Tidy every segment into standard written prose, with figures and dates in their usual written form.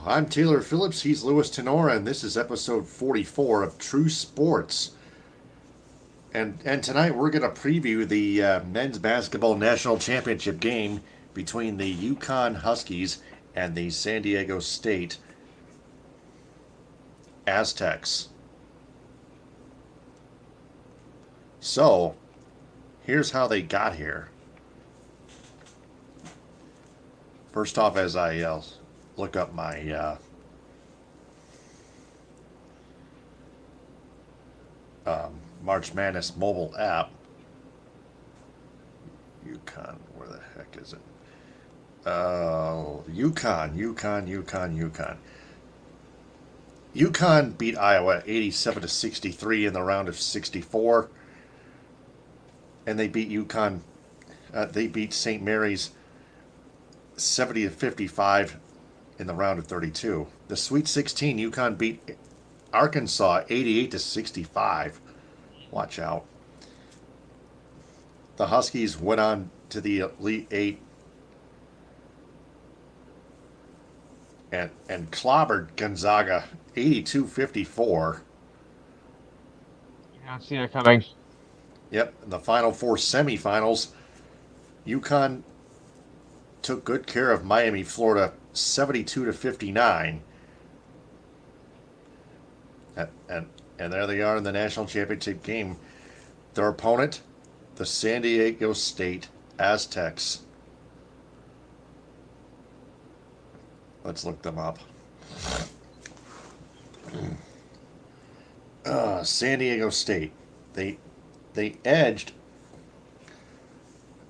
I'm Taylor Phillips. He's Louis Tenora, and this is episode 44 of True Sports. And tonight we're going to preview the men's basketball national championship game between the Yukon Huskies and the San Diego State Aztecs. So, here's how they got here. First off, as I look up my March Madness mobile app, Yukon, where the heck is it? Yukon. Yukon beat Iowa 87 to 63 in the round of 64, and they beat Yukon. They beat St. Mary's 70 to 55 in the round of 32. The Sweet 16, Yukon beat Arkansas 88 to 65. Watch out. The Huskies went on to the Elite Eight and clobbered Gonzaga 82-54. Yeah, I see that coming. Yep, in the Final Four semifinals, UConn took good care of Miami, Florida 72 to 59. And there they are in the national championship game. Their opponent, the San Diego State Aztecs. Let's look them up. San Diego State. They edged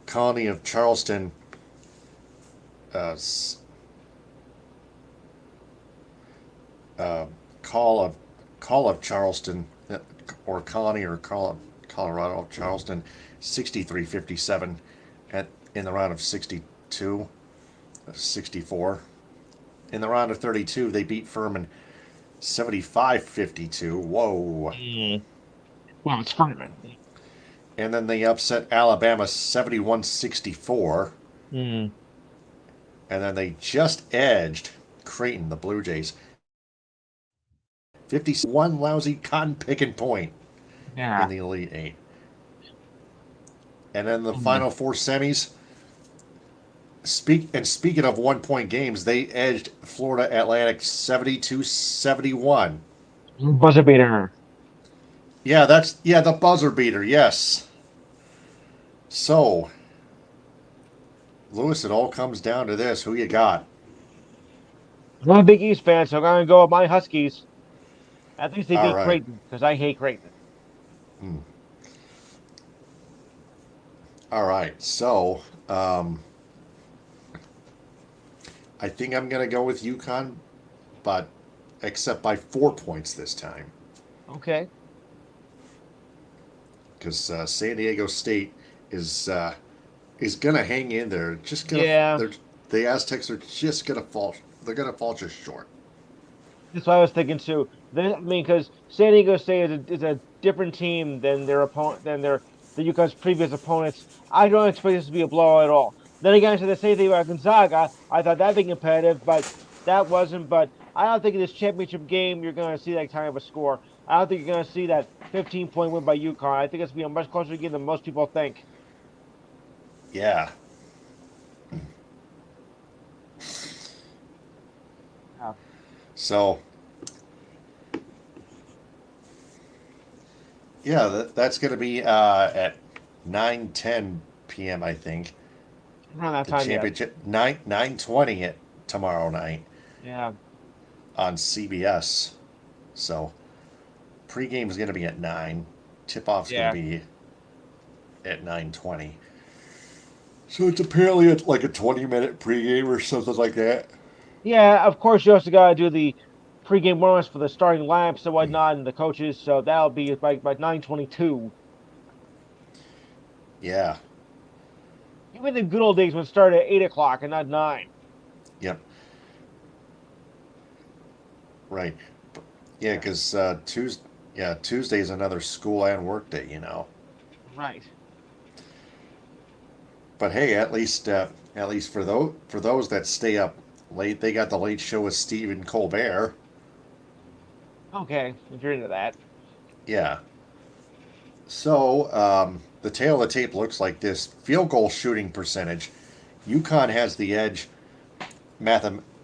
Colony of Charleston Call of Charleston, or Colony or Colorado of Charleston 63-57 in the round of 62, 64. In the round of 32, they beat Furman 75-52. Whoa. Well, it's Furman. And then they upset Alabama 71-64. Mm. And then they just edged Creighton, the Blue Jays, 51 lousy cotton picking point in the Elite Eight. And then the Final Four semis. Speaking of 1 point games, they edged Florida Atlantic 72-71. Buzzer beater. Yeah, the buzzer beater. Yes. So, Louis, it all comes down to this. Who you got? I'm a Big East fan, so I'm going to go with my Huskies. At least they All beat right. Creighton, because I hate Creighton. All right. So, I think I'm going to go with UConn, but except by 4 points this time. Okay. Because San Diego State is going to hang in there. The Aztecs are just going to fall. They're going to fall just short. That's what I was thinking too. Because San Diego State is a different team than their opponent, the UConn's previous opponents. I don't expect this to be a blowout at all. Then again, I said the same thing about Gonzaga. I thought that'd be competitive, but that wasn't. But I don't think in this championship game you're going to see that kind of a score. I don't think you're going to see that 15-point win by UConn. I think it's going to be a much closer game than most people think. Yeah. Yeah. So, yeah, that's going to be at 9:10 p.m. I think. Around that The time, championship 9:20 tomorrow night yeah. on CBS. So, pregame is going to be at 9. Tip-off's Yeah. going to be at 9:20. So it's apparently like a 20-minute pregame or something like that. Yeah, of course, you also got to do the pregame warm-ups for the starting lineups and whatnot and the coaches, so that'll be by 9:22. Yeah. Even the good old days when it started at 8 o'clock and not 9. Yep. Right. Yeah, because Tuesday is another school and work day, you know. Right. But hey, at least for those that stay up They got the Late Show with Stephen Colbert. Okay, if you're into that. Yeah. So the tail of the tape looks like this: field goal shooting percentage. UConn has the edge,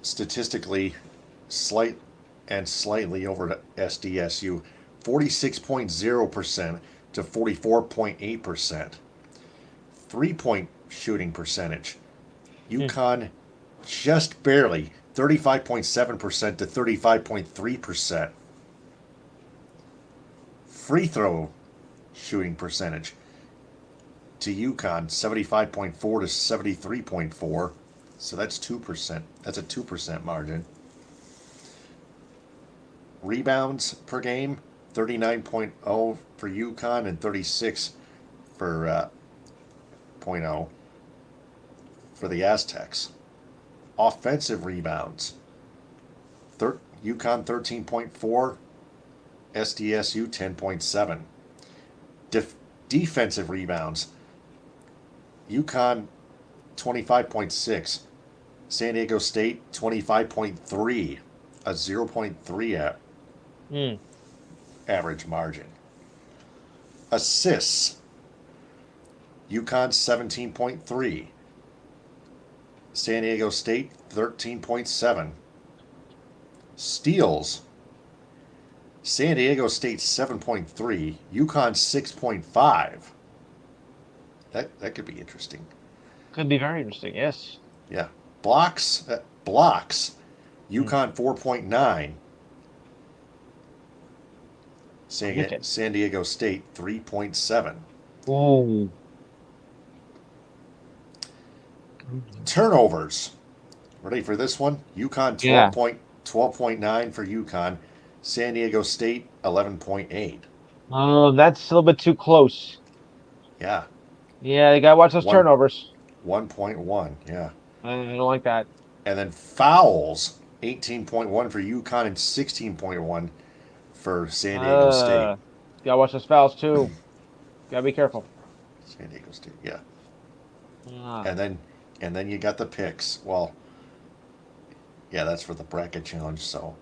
statistically, slightly over SDSU, 46.0% to 44.8%. 3-point shooting percentage. UConn just barely 35.7% to 35.3%. Free throw shooting percentage to UConn 75.4 to 73.4. So that's 2%. That's a 2% margin. Rebounds per game 39.0 for UConn and 36 for .0 for the Aztecs. Offensive rebounds UConn 13.4, SDSU 10.7. Defensive rebounds UConn 25.6, San Diego State 25.3, a 0.3 average margin. Assists UConn 17.3, San Diego State 13.7. Steals San Diego State 7.3, UConn 6.5. That could be interesting. Could be very interesting, yes. Yeah. Blocks UConn 4.9, San Diego State 3.7. Ooh. Turnovers. Ready for this one? UConn 12.9 for UConn. San Diego State 11.8. Oh, that's a little bit too close. Yeah. Yeah, you gotta watch those turnovers. 1.1. Yeah. I don't like that. And then fouls 18.1 for UConn and 16.1 for San Diego State. Gotta watch those fouls too. Gotta be careful. San Diego State, yeah. And then you got the picks. Well, yeah, that's for the bracket challenge. So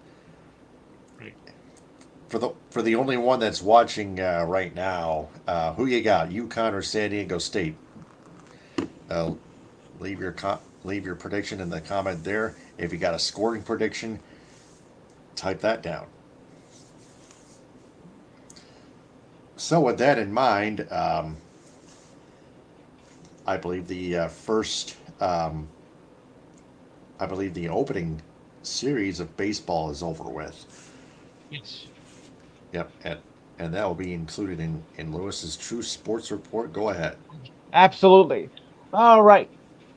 for the only one that's watching right now, who you got, UConn or San Diego State? Leave your prediction in the comment there. If you got a scoring prediction, type that down. So with that in mind, I believe the opening series of baseball is over with. Yes. Yep, and that will be included in Lewis's True Sports Report. Go ahead. Absolutely. All right.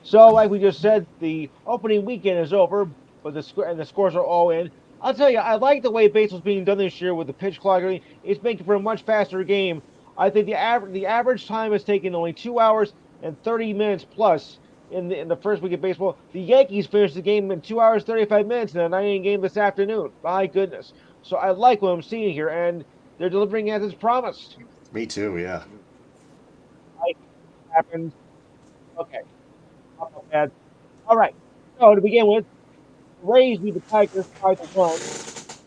So, like we just said, the opening weekend is over, but the scores are all in. I'll tell you, I like the way baseball's being done this year with the pitch clock. It's making for a much faster game. I think the average time has taken only 2 hours and 30 minutes plus in the first week of baseball. The Yankees finished the game in 2 hours 35 minutes in a 9-inning game this afternoon. My goodness. So I like what I'm seeing here, and they're delivering as it's promised. Me too, yeah. Happened. Okay. Not bad. All right. So to begin with, the Rays beat the Tigers 5-1.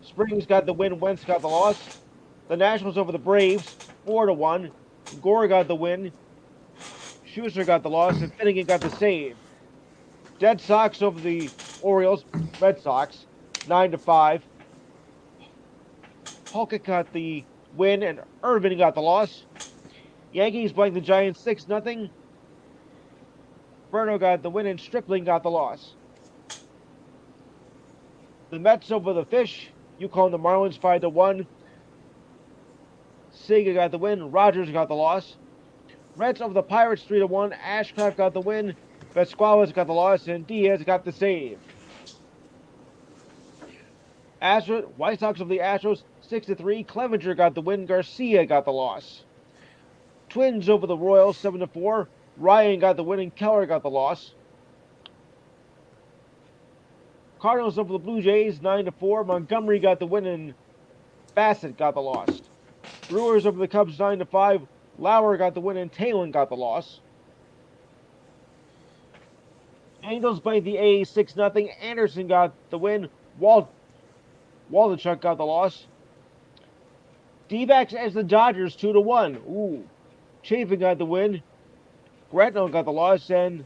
Springs got the win. Wentz got the loss. The Nationals over the Braves 4-1. Gore got the win. Schuster got the loss, and Finnegan got the save. Red Sox over the Orioles. Red Sox 9-5. Halkett got the win, and Irvin got the loss. Yankees blanked the Giants 6-0. Berno got the win, and Stripling got the loss. The Mets over the Fish. UConn the Marlins 5-1. Sega got the win. Rogers got the loss. Reds over the Pirates 3-1. Ashcraft got the win. Vesquales got the loss, and Diaz got the save. White Sox over the Astros 6-3. Clevenger got the win. Garcia got the loss. Twins over the Royals 7-4. Ryan got the win, and Keller got the loss. Cardinals over the Blue Jays 9-4. Montgomery got the win, and Bassett got the loss. Brewers over the Cubs 9-5. Lauer got the win, and Talon got the loss. Angels beat the A's 6-0. Anderson got the win. Waldichuk got the loss. D-backs as the Dodgers 2-1. Ooh. Chafin got the win. Gretno got the loss, and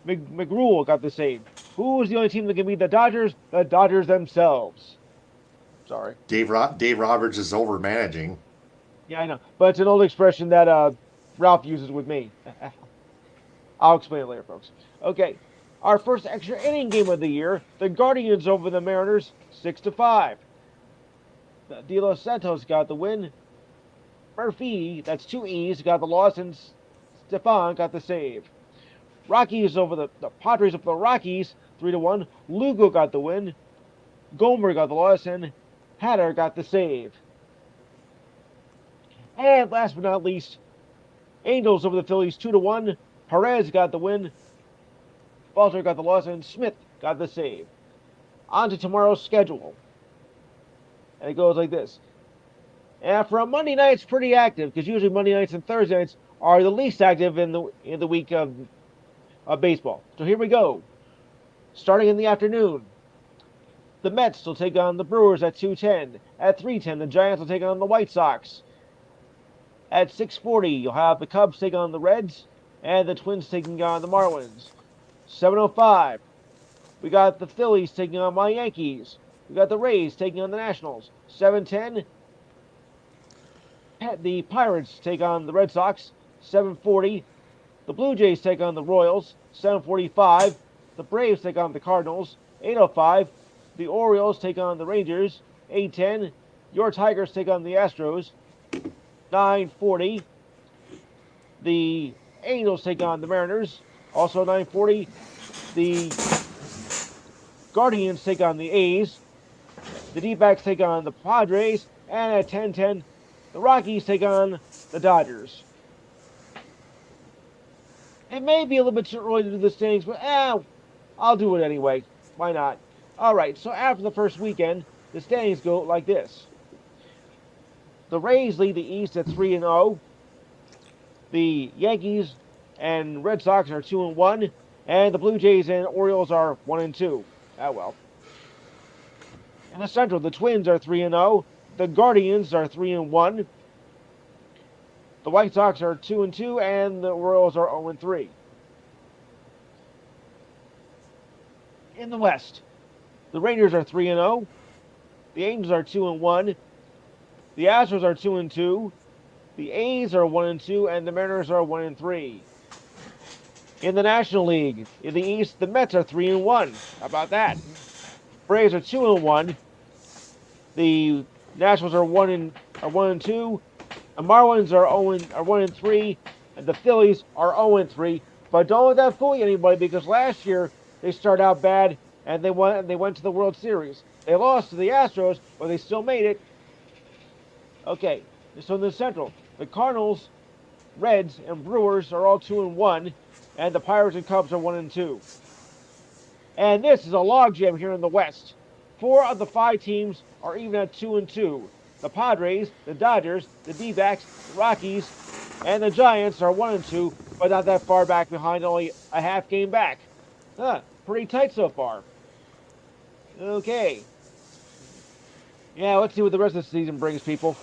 McGrewell got the save. Who was the only team that can beat the Dodgers? The Dodgers themselves. Sorry. Dave Roberts is over managing. Yeah, I know. But it's an old expression that Ralph uses with me. I'll explain it later, folks. Okay. Our first extra inning game of the year, the Guardians over the Mariners, 6-5. De Los Santos got the win. Murphy, that's 2 E's, got the loss, and Stefan got the save. Rockies over the Padres over the Rockies, 3-1. Lugo got the win. Gomer got the loss, and Hatter got the save. And last but not least, Angels over the Phillies, 2-1. Perez got the win. Falter got the loss, and Smith got the save. On to tomorrow's schedule. And it goes like this. And for a Monday night, it's pretty active, because usually Monday nights and Thursday nights are the least active in the week of baseball. So here we go. Starting in the afternoon, the Mets will take on the Brewers at 2:10. At 3:10, the Giants will take on the White Sox. At 6:40, you'll have the Cubs take on the Reds, and the Twins taking on the Marlins. 7:05, we got the Phillies taking on my Yankees. We got the Rays taking on the Nationals. 7:10, the Pirates take on the Red Sox. 7:40, the Blue Jays take on the Royals. 7:45, the Braves take on the Cardinals. 8:05, the Orioles take on the Rangers. 8:10, your Tigers take on the Astros. 9:40, the Angels take on the Mariners. Also 9:40, the Guardians take on the A's. The D-backs take on the Padres. And at 10:10, the Rockies take on the Dodgers. It may be a little bit too early to do the standings, but I'll do it anyway. Why not? All right, so after the first weekend, the standings go like this. The Rays lead the East at 3-0. The Yankees and Red Sox are 2-1, and the Blue Jays and Orioles are 1-2. Ah, well. In the Central, the Twins are 3-0. The Guardians are 3-1. The White Sox are 2-2, and the Royals are 0-3. In the West, the Rangers are 3-0. The Angels are 2-1. The Astros are 2-2. The A's are 1-2, and the Mariners are 1-3. In the National League, in the East, the Mets are 3-1. How about that? Braves are 2-1. The Nationals are 1-2. The Marlins are 1-3, and the Phillies are 0-3. But don't let that fool anybody, because last year they started out bad and they went to the World Series. They lost to the Astros, but they still made it. Okay, so in the Central, the Cardinals, Reds, and Brewers are all 2-1, and the Pirates and Cubs are 1-2. And this is a logjam here in the West. 4 of the 5 teams are even at 2-2. The Padres, the Dodgers, the D-backs, the Rockies, and the Giants are 1-2, but not that far back behind, only a half game back. Pretty tight so far. Okay. Yeah, let's see what the rest of the season brings, people.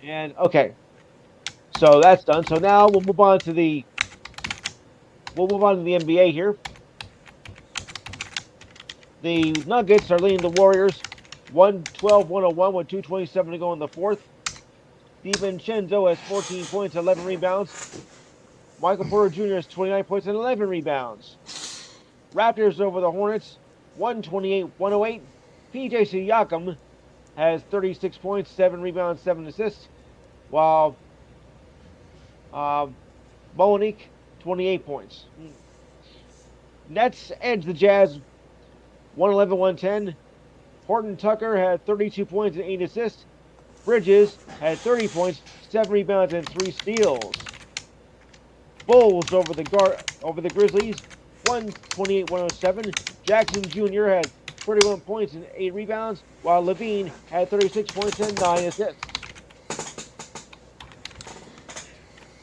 And okay, so that's done. So now we'll move on to the NBA here. The Nuggets are leading the Warriors 112-101 with 2:27 to go in the fourth. DiVincenzo has 14 points, 11 rebounds. Michael Porter Jr. has 29 points and 11 rebounds. Raptors over the Hornets 128-108. PJ Siakam has 36 points, 7 rebounds, 7 assists, while Monique 28 points. Nets edge the Jazz 111-110. Horton Tucker had 32 points and 8 assists. Bridges had 30 points, 7 rebounds, and 3 steals. Bulls over the Grizzlies 128-107. Jackson Jr. had 31 points and 8 rebounds, while Levine had 36 points and 9 assists.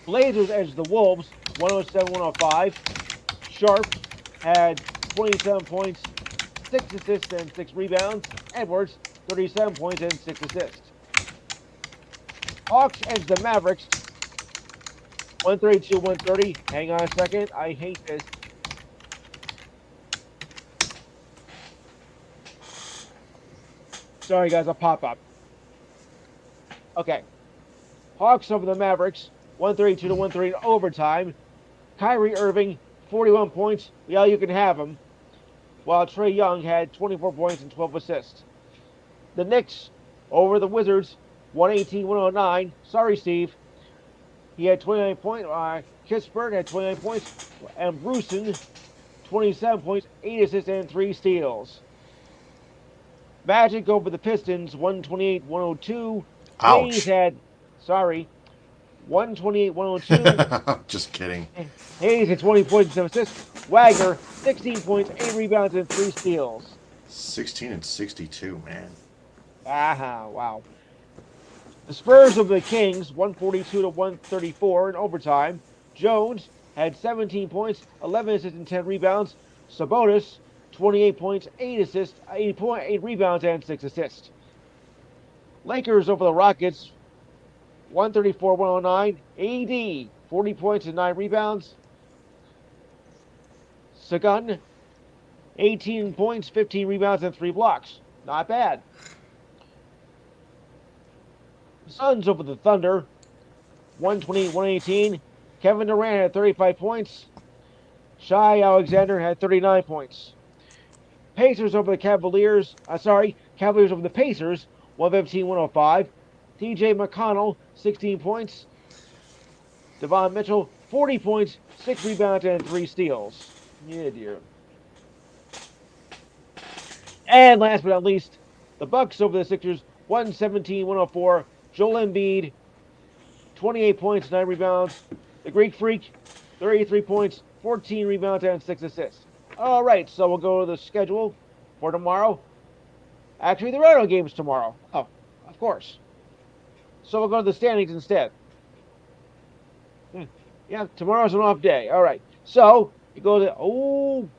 Blazers edged the Wolves 107-105. Sharp had 27 points, 6 assists, and 6 rebounds. Edwards, 37 points and 6 assists. Hawks edged the Mavericks 132-130. Hang on a second. I hate this. Sorry, guys, a pop-up. Okay. Hawks over the Mavericks 132-130 in overtime. Kyrie Irving, 41 points. Yeah, you can have him. While Trae Young had 24 points and 12 assists. The Knicks over the Wizards 118-109. Sorry, Steve. He had 29 points. Kispert had 29 points. And Brewson, 27 points, 8 assists, and 3 steals. Magic over the Pistons 128-102. Hayes Ouch. had, 128-102. Just kidding. Hayes had 20 points and 7 assists. Wagner, 16 points, 8 rebounds, and 3 steals. 16 and 62, man. Aha, wow. The Spurs over the Kings, 142-134 in overtime. Jones had 17 points, 11 assists, and 10 rebounds. Sabonis, 28 points, 8 assists, 8 rebounds, and 6 assists. Lakers over the Rockets, 134-109. AD, 40 points and 9 rebounds. Sagun, 18 points, 15 rebounds, and 3 blocks. Not bad. Suns over the Thunder, 128-118. Kevin Durant had 35 points. Shai Alexander had 39 points. Pacers over the Cavaliers. Cavaliers over the Pacers, 115-105. TJ McConnell, 16 points. Devon Mitchell, 40 points, 6 rebounds, and 3 steals. Yeah, dear. And last but not least, the Bucks over the Sixers, 117-104. Joel Embiid, 28 points, 9 rebounds. The Greek Freak, 33 points, 14 rebounds, and 6 assists. All right, so we'll go to the schedule for tomorrow. Actually, there are no games tomorrow. Oh, of course. So we'll go to the standings instead. Yeah, tomorrow's an off day. All right. So you go to,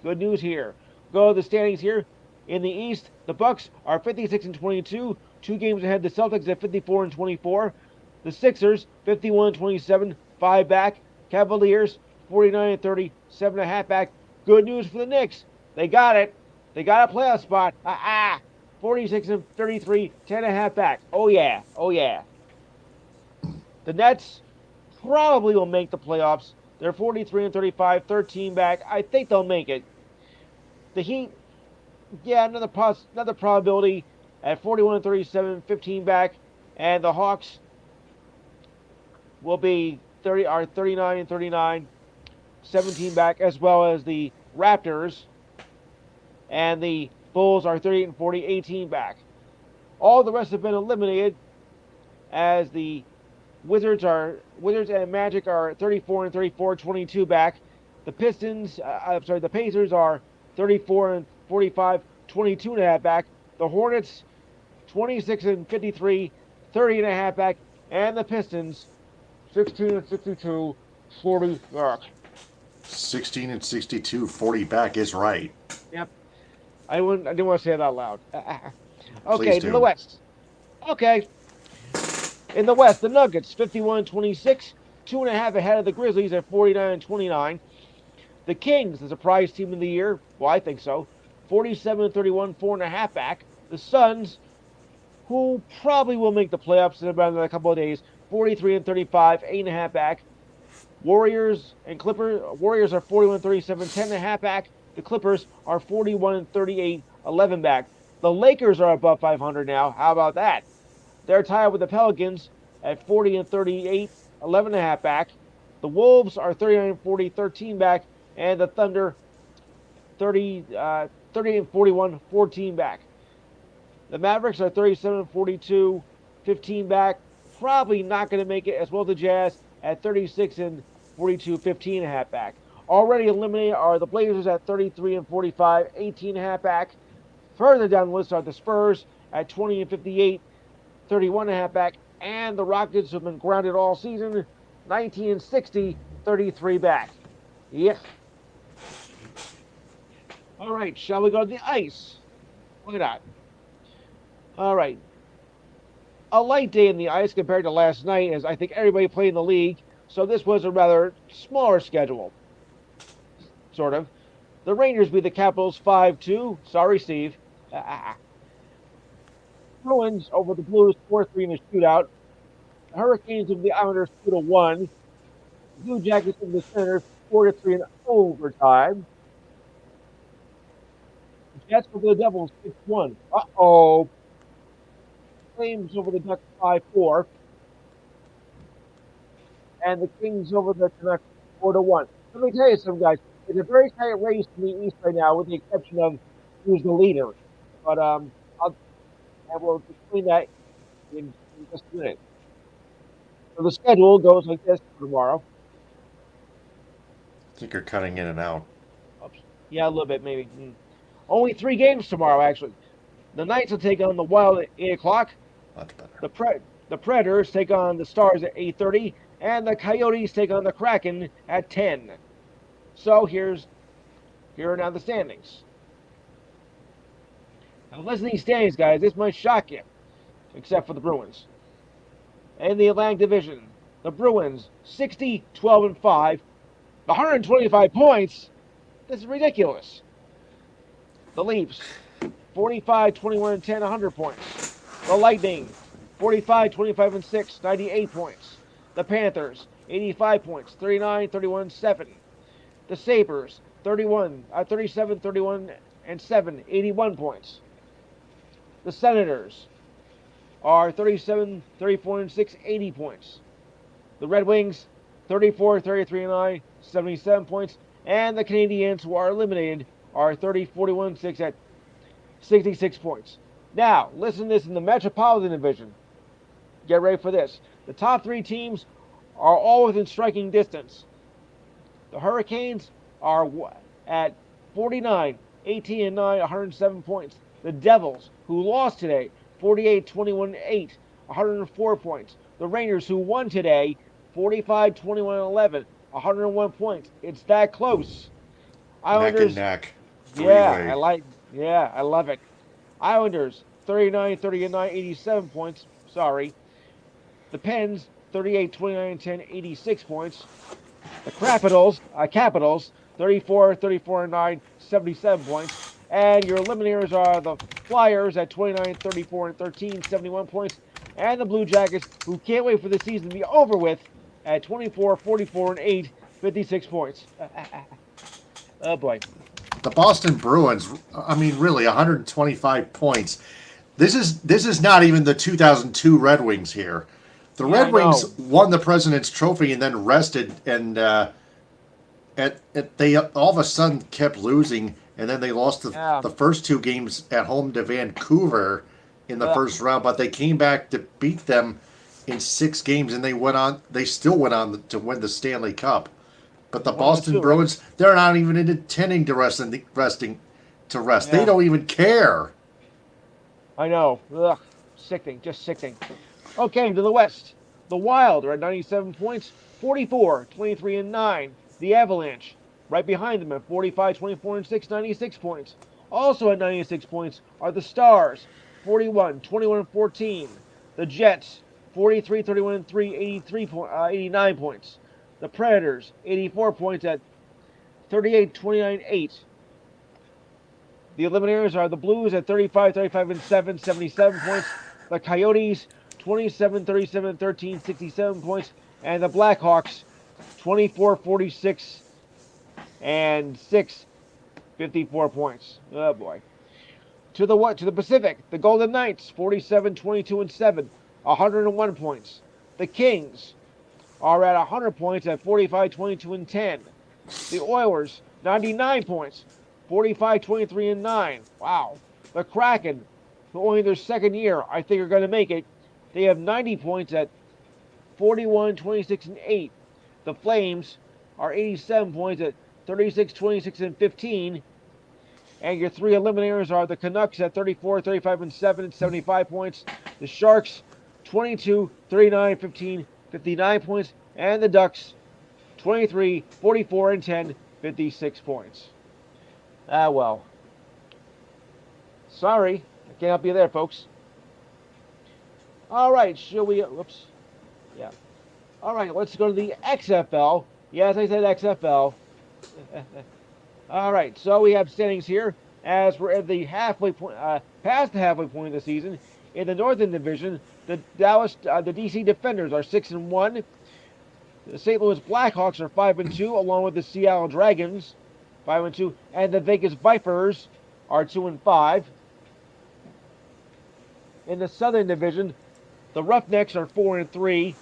good news here. Go to the standings here. In the East, the Bucks are 56-22, 2 games ahead. The Celtics at 54-24. The Sixers 51-27, 5 back. Cavaliers 49-30, 7.5 back. Good news for the Knicks. They got it. They got a playoff spot. 46-33, 10.5 back. Oh yeah. Oh yeah. The Nets probably will make the playoffs. They're 43-35, 13 back. I think they'll make it. The Heat, yeah, another probability at 41-37, 15 back, and the Hawks will be 39-39, 17 back, as well as the Raptors, and the Bulls are 38-40, 18 back. All the rest have been eliminated, as the Wizards and Magic are 34-34, 22 back. The the Pacers are 34-45, 22.5 back. The Hornets 26-53, 30.5 back, and the Pistons 16-62, 40 back. 16 and 62, 40 back is right. Yep. I didn't want to say it out loud. Okay, Please to do. the West. Okay. In the West, the Nuggets 51-26, 2.5 ahead of the Grizzlies at 49-29. The Kings, the surprise team of the year, well, I think so, 47-31, 4.5 back. The Suns, who probably will make the playoffs in about a couple of days, 43-35, 8.5 back. Warriors and Clippers. Warriors are 41-37, 10.5 back. The Clippers are 41-38, 11 back. The Lakers are above 500 now. How about that? They're tied with the Pelicans at 40-38, 11.5 back. The Wolves are 39-40, 13 back, and the Thunder 38-41, 14 back. The Mavericks are 37-42, 15 back. Probably not going to make it, as well as the Jazz at 36-42, 15.5 back. Already eliminated are the Blazers at 33-45, 18.5 back. Further down the list are the Spurs at 20-58, 31.5 back, and the Rockets, who have been grounded all season, 19 and 60, 33 back. Yep. All right, shall we go to the ice? Why not? All right. A light day in the ice compared to last night, as I think everybody played in the league, so this was a rather smaller schedule, sort of. The Rangers beat the Capitals 5-2. Sorry, Steve. Bruins over the Blues 4-3 in a shootout. The Hurricanes over the Islanders 2-1. The Blue Jackets over the Senators 4-3 in overtime. The Jets over the Devils 6-1. Uh-oh. Flames over the Ducks 5-4. And the Kings over the Canucks 4-1. Let me tell you something, guys. It's a very tight race in the East right now, with the exception of who's the leader. But I will explain that in just a minute. So the schedule goes like this for tomorrow. I think you're cutting in and out. Oops. Yeah, a little bit maybe. Only 3 games tomorrow, actually. The Knights will take on the Wild at 8 o'clock. Much better. The Predators take on the Stars at 8:30, and the Coyotes take on the Kraken at 10. So here are now the standings. Now listen to these standings, guys. This might shock you, except for the Bruins. In the Atlantic Division, the Bruins 60, 12, and 5, 125 points. This is ridiculous. The Leafs 45, 21, and 10, 100 points. The Lightning 45, 25, and 6, 98 points. The Panthers 85 points, 39, 31, 7. The Sabres 37, 31, and 7, 81 points. The Senators are 37, 34, and 6, 80 points. The Red Wings 34, 33, and 9, 77 points. And the Canadiens, who are eliminated, are 30, 41, 6 at 66 points. Now, listen to this in the Metropolitan Division. Get ready for this. The top 3 teams are all within striking distance. The Hurricanes are at 49, 18 and 9, 107 points. The Devils, who lost today, 48, 21 and 8, 104 points. The Rangers, who won today, 45, 21 and 11, 101 points. It's that close. Islanders, neck and neck. I love it. Islanders 39, 30 and 9, 87 points. Sorry. The Pens 38, 29 and 10, 86 points. The Capitals 34, 34 and 9, 77 points. And your eliminators are the Flyers at 29, 34 and 13, 71 points. And the Blue Jackets, who can't wait for the season to be over with, at 24, 44 and 8, 56 points. Oh boy. The Boston Bruins, I mean, really, 125 points. This is not even the 2002 Red Wings here. The Red Wings won the President's Trophy and then rested, and they all of a sudden kept losing, and then they lost the first 2 games at home to Vancouver in the first round, but they came back to beat them in 6 games, and they still went on to win the Stanley Cup. But the Boston Bruins, they're not even intending to rest. Yeah. They don't even care. I know. Ugh. Sickening. Just sickening. Okay, to the West. The Wild are at 97 points, 44, 23, and 9. The Avalanche, right behind them at 45, 24, and 6, 96 points. Also at 96 points are the Stars, 41, 21, and 14. The Jets, 43, 31, and 3, 89 points. The Predators, 84 points at 38, 29, 8. The Eliminators are the Blues at 35, 35, and 7, 77 points. The Coyotes, 27, 37, and 13, 67 points. And the Blackhawks, 24, 46, and 6, 54 points. Oh, boy. To the Pacific, the Golden Knights, 47, 22, and 7, 101 points. The Kings are at 100 points at 45, 22, and 10. The Oilers, 99 points, 45, 23, and 9. Wow. The Kraken, who only their second year, I think are going to make it. They have 90 points at 41, 26, and 8. The Flames are 87 points at 36, 26, and 15. And your 3 eliminators are the Canucks at 34, 35, and 7, and 75 points. The Sharks, 22, 39, 15, 59 points. And the Ducks, 23, 44, and 10, 56 points. Ah, well. Sorry, I can't help you there, folks. All right, shall we? Whoops. Yeah. All right, let's go to the XFL. Yes, I said XFL. All right, so we have standings here as we're at the halfway point, past the halfway point of the season. In the Northern Division, the DC Defenders are 6-1. The St. Louis Blackhawks are 5-2, along with the Seattle Dragons, 5-2, and the Vegas Vipers are 2-5. In the Southern Division, the Roughnecks are 4-3.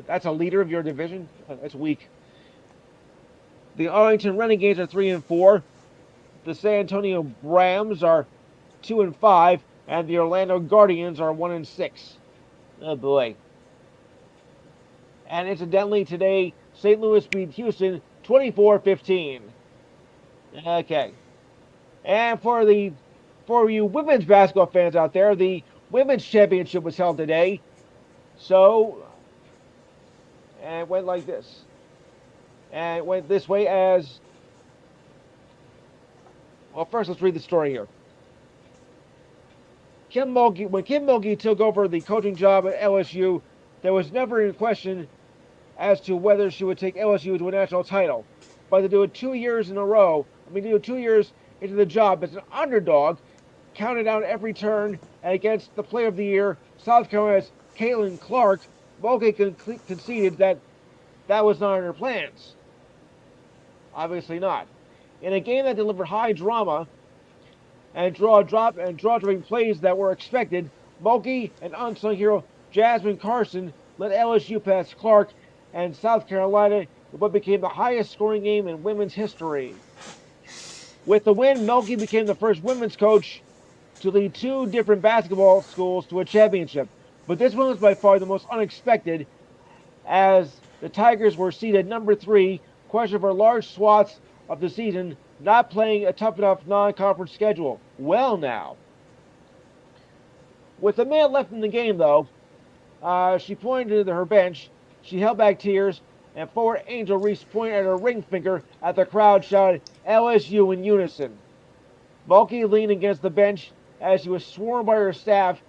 That's a leader of your division. That's weak. The Arlington Renegades are 3-4. The San Antonio Rams are 2-5, and the Orlando Guardians are 1-6. Oh boy. And incidentally, today, St. Louis beat Houston 24-15. Okay. And for you women's basketball fans out there, the women's championship was held today. So, and it went like this. And it went this way as, well, first let's read the story here. When Kim Mulkey took over the coaching job at LSU, there was never any question as to whether she would take LSU to a national title. But to do it 2 years in a row, to do it 2 years into the job as an underdog, counted out every turn, and against the Player of the Year, South Carolina's Caitlin Clark, Mulkey conceded that was not in her plans. Obviously not. In a game that delivered high drama and draw-dropping plays that were expected, Mulkey and unsung hero Jasmine Carson led LSU past Clark and South Carolina in what became the highest scoring game in women's history. With the win, Mulkey became the first women's coach to lead 2 different basketball schools to a championship. But this one was by far the most unexpected, as the Tigers were seeded number 3, questioned for large swaths of the season, not playing a tough enough non-conference schedule. Well now. With a minute left in the game, though, she pointed to her bench. She held back tears, and forward Angel Reese pointed at her ring finger at the crowd, shouted LSU in unison. Mulkey leaned against the bench as she was sworn by her staff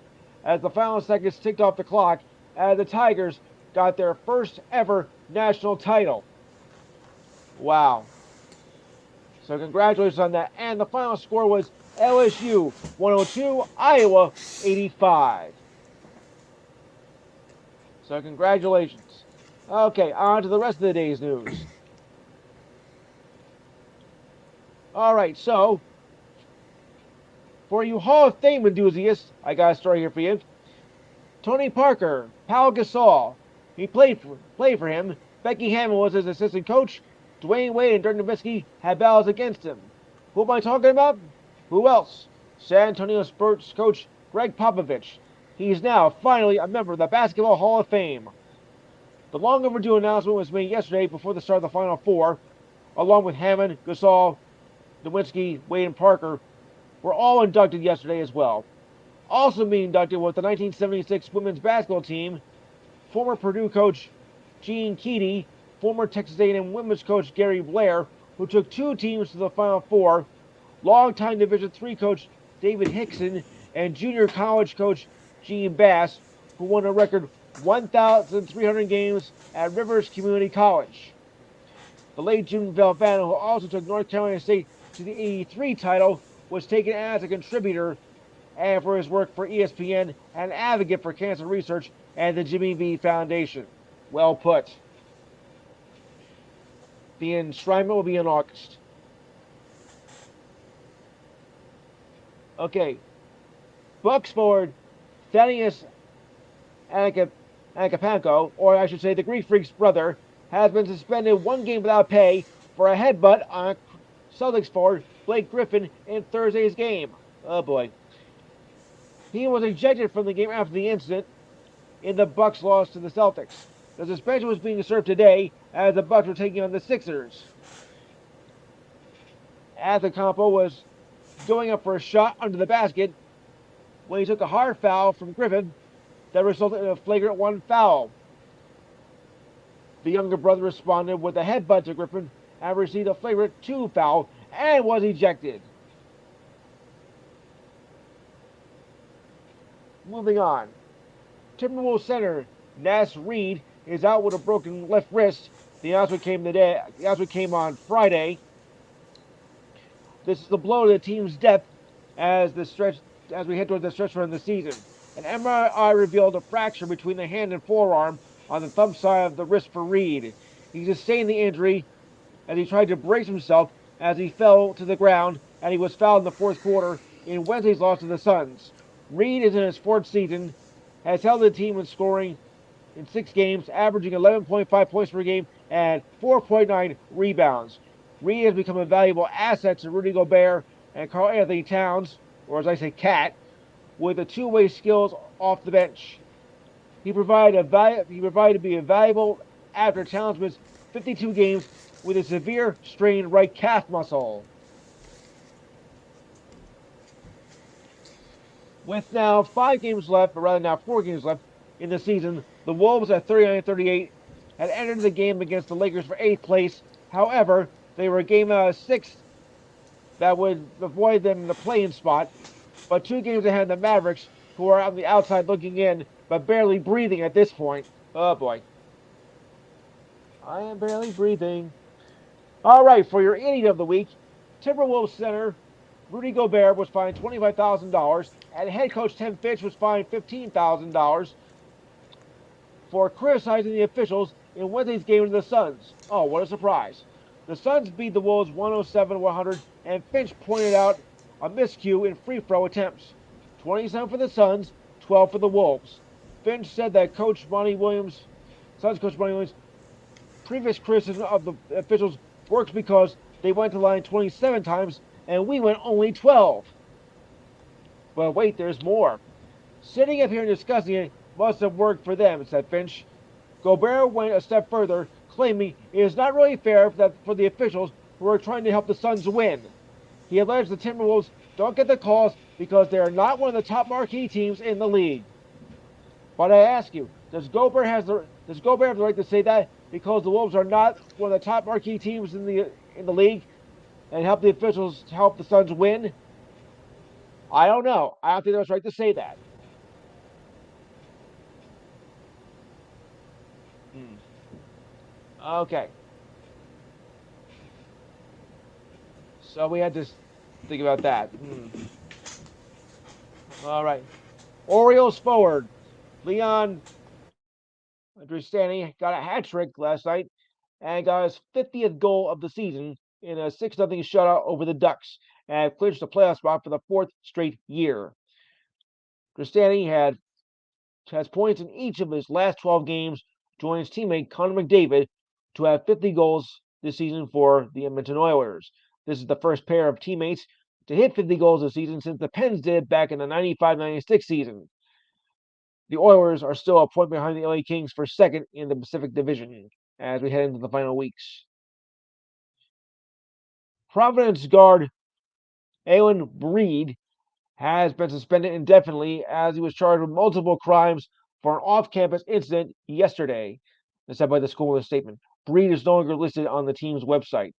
as the final seconds ticked off the clock as the Tigers got their first ever national title. Wow. So congratulations on that. And the final score was LSU 102, Iowa 85. So congratulations. Okay, on to the rest of the day's news. All right, so for you Hall of Fame enthusiasts, I got a story here for you. Tony Parker, Pau Gasol, he played for him. Becky Hammond was his assistant coach. Dwayne Wade and Dirk Nowitzki had battles against him. Who am I talking about? Who else? San Antonio Spurs coach Greg Popovich. He's now finally a member of the Basketball Hall of Fame. The long overdue announcement was made yesterday before the start of the Final Four, along with Hammond, Gasol, Nowitzki, Wade, and Parker were all inducted yesterday as well. Also being inducted was the 1976 women's basketball team, former Purdue coach Gene Keady, former Texas A&M women's coach Gary Blair, who took 2 teams to the Final Four, longtime Division III coach David Hickson, and junior college coach Gene Bass, who won a record 1,300 games at Rivers Community College. The late Jim Valvano, who also took North Carolina State to the 83 title, was taken as a contributor and for his work for ESPN and advocate for cancer research and the Jimmy V Foundation. Well put. The enshrinement will be in August. Okay. Bucks forward Thaddeus Anacapanco, or I should say the Greek Freak's brother, has been suspended 1 game without pay for a headbutt on Celtics forward Blake Griffin in Thursday's game. Oh boy. He was ejected from the game after the incident in the Bucks' loss to the Celtics. The suspension was being served today as the Bucks were taking on the Sixers. Anacapanco was going up for a shot under the basket when he took a hard foul from Griffin that resulted in a flagrant 1 foul. The younger brother responded with a headbutt to Griffin and received a flagrant 2 foul and was ejected. Moving on. Timberwolves center Nas Reed is out with a broken left wrist. The announcement came on Friday. This is a blow to the team's depth as we head toward the stretch run of the season. An MRI revealed a fracture between the hand and forearm on the thumb side of the wrist for Reed. He sustained the injury as he tried to brace himself as he fell to the ground, and he was fouled in the fourth quarter in Wednesday's loss to the Suns. Reed is in his fourth season, has held the team in scoring in 6 games, averaging 11.5 points per game and 4.9 rebounds. Reed has become a valuable asset to Rudy Gobert and Karl-Anthony Towns, or as I say, Cat, with the two-way skills off the bench. He provided to be valuable after Towns missed 52 games with a severe strained right calf muscle. With now 5 games left, or rather now 4 games left in the season, the Wolves at 39-38 had entered the game against the Lakers for 8th place. However, they were a game out of 6th that would avoid them in the play-in spot, but 2 games ahead of the Mavericks, who are on the outside looking in, but barely breathing at this point. Oh boy. I am barely breathing. All right, for your idiot of the week, Timberwolves center Rudy Gobert was fined $25,000, and head coach Tim Finch was fined $15,000 for criticizing the officials in Wednesday's game with the Suns. Oh, what a surprise. The Suns beat the Wolves 107-100, and Finch pointed out a miscue in free throw attempts. 27 for the Suns, 12 for the Wolves. Finch said that Suns coach Monty Williams' previous criticism of the officials works because they went to the line 27 times and we went only 12. But wait, there's more. Sitting up here and discussing it must have worked for them, said Finch. Gobert went a step further, claiming it is not really fair for the officials who are trying to help the Suns win. He alleged the Timberwolves don't get the calls because they are not one of the top marquee teams in the league. But I ask you, does Gobert have the right to say that because the Wolves are not one of the top marquee teams in the league and help the officials help the Suns win? I don't know. I don't think that's right to say that. Okay. So we had to think about that. All right. Orioles forward Leon Dristani got a hat trick last night and got his 50th goal of the season in a 6-0 shutout over the Ducks and clinched a playoff spot for the 4th straight year. Dristani has points in each of his last 12 games, joins teammate Connor McDavid to have 50 goals this season for the Edmonton Oilers. This is the first pair of teammates to hit 50 goals this season since the Pens did back in the 95-96 season. The Oilers are still a point behind the LA Kings for second in the Pacific Division as we head into the final weeks. Providence guard Alan Breed has been suspended indefinitely as he was charged with multiple crimes for an off-campus incident yesterday, said by the school in a statement. Breed is no longer listed on the team's website.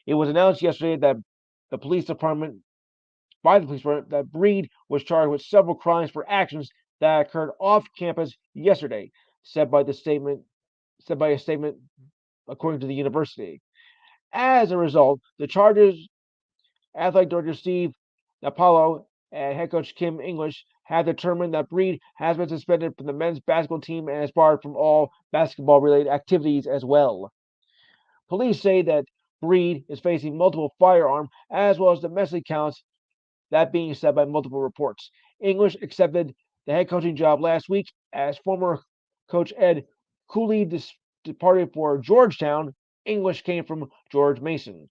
It was announced yesterday that the police department that Breed was charged with several crimes for actions that occurred off campus yesterday, said by a statement according to the university. As a result, the charges athletic director Steve Napalo and head coach Kim English have determined that Breed has been suspended from the men's basketball team and is barred from all basketball related activities as well. Police say that Breed is facing multiple firearm as well as domestic counts, that being said by multiple reports. English accepted the head coaching job last week as former coach Ed Cooley departed for Georgetown. English came from George Mason.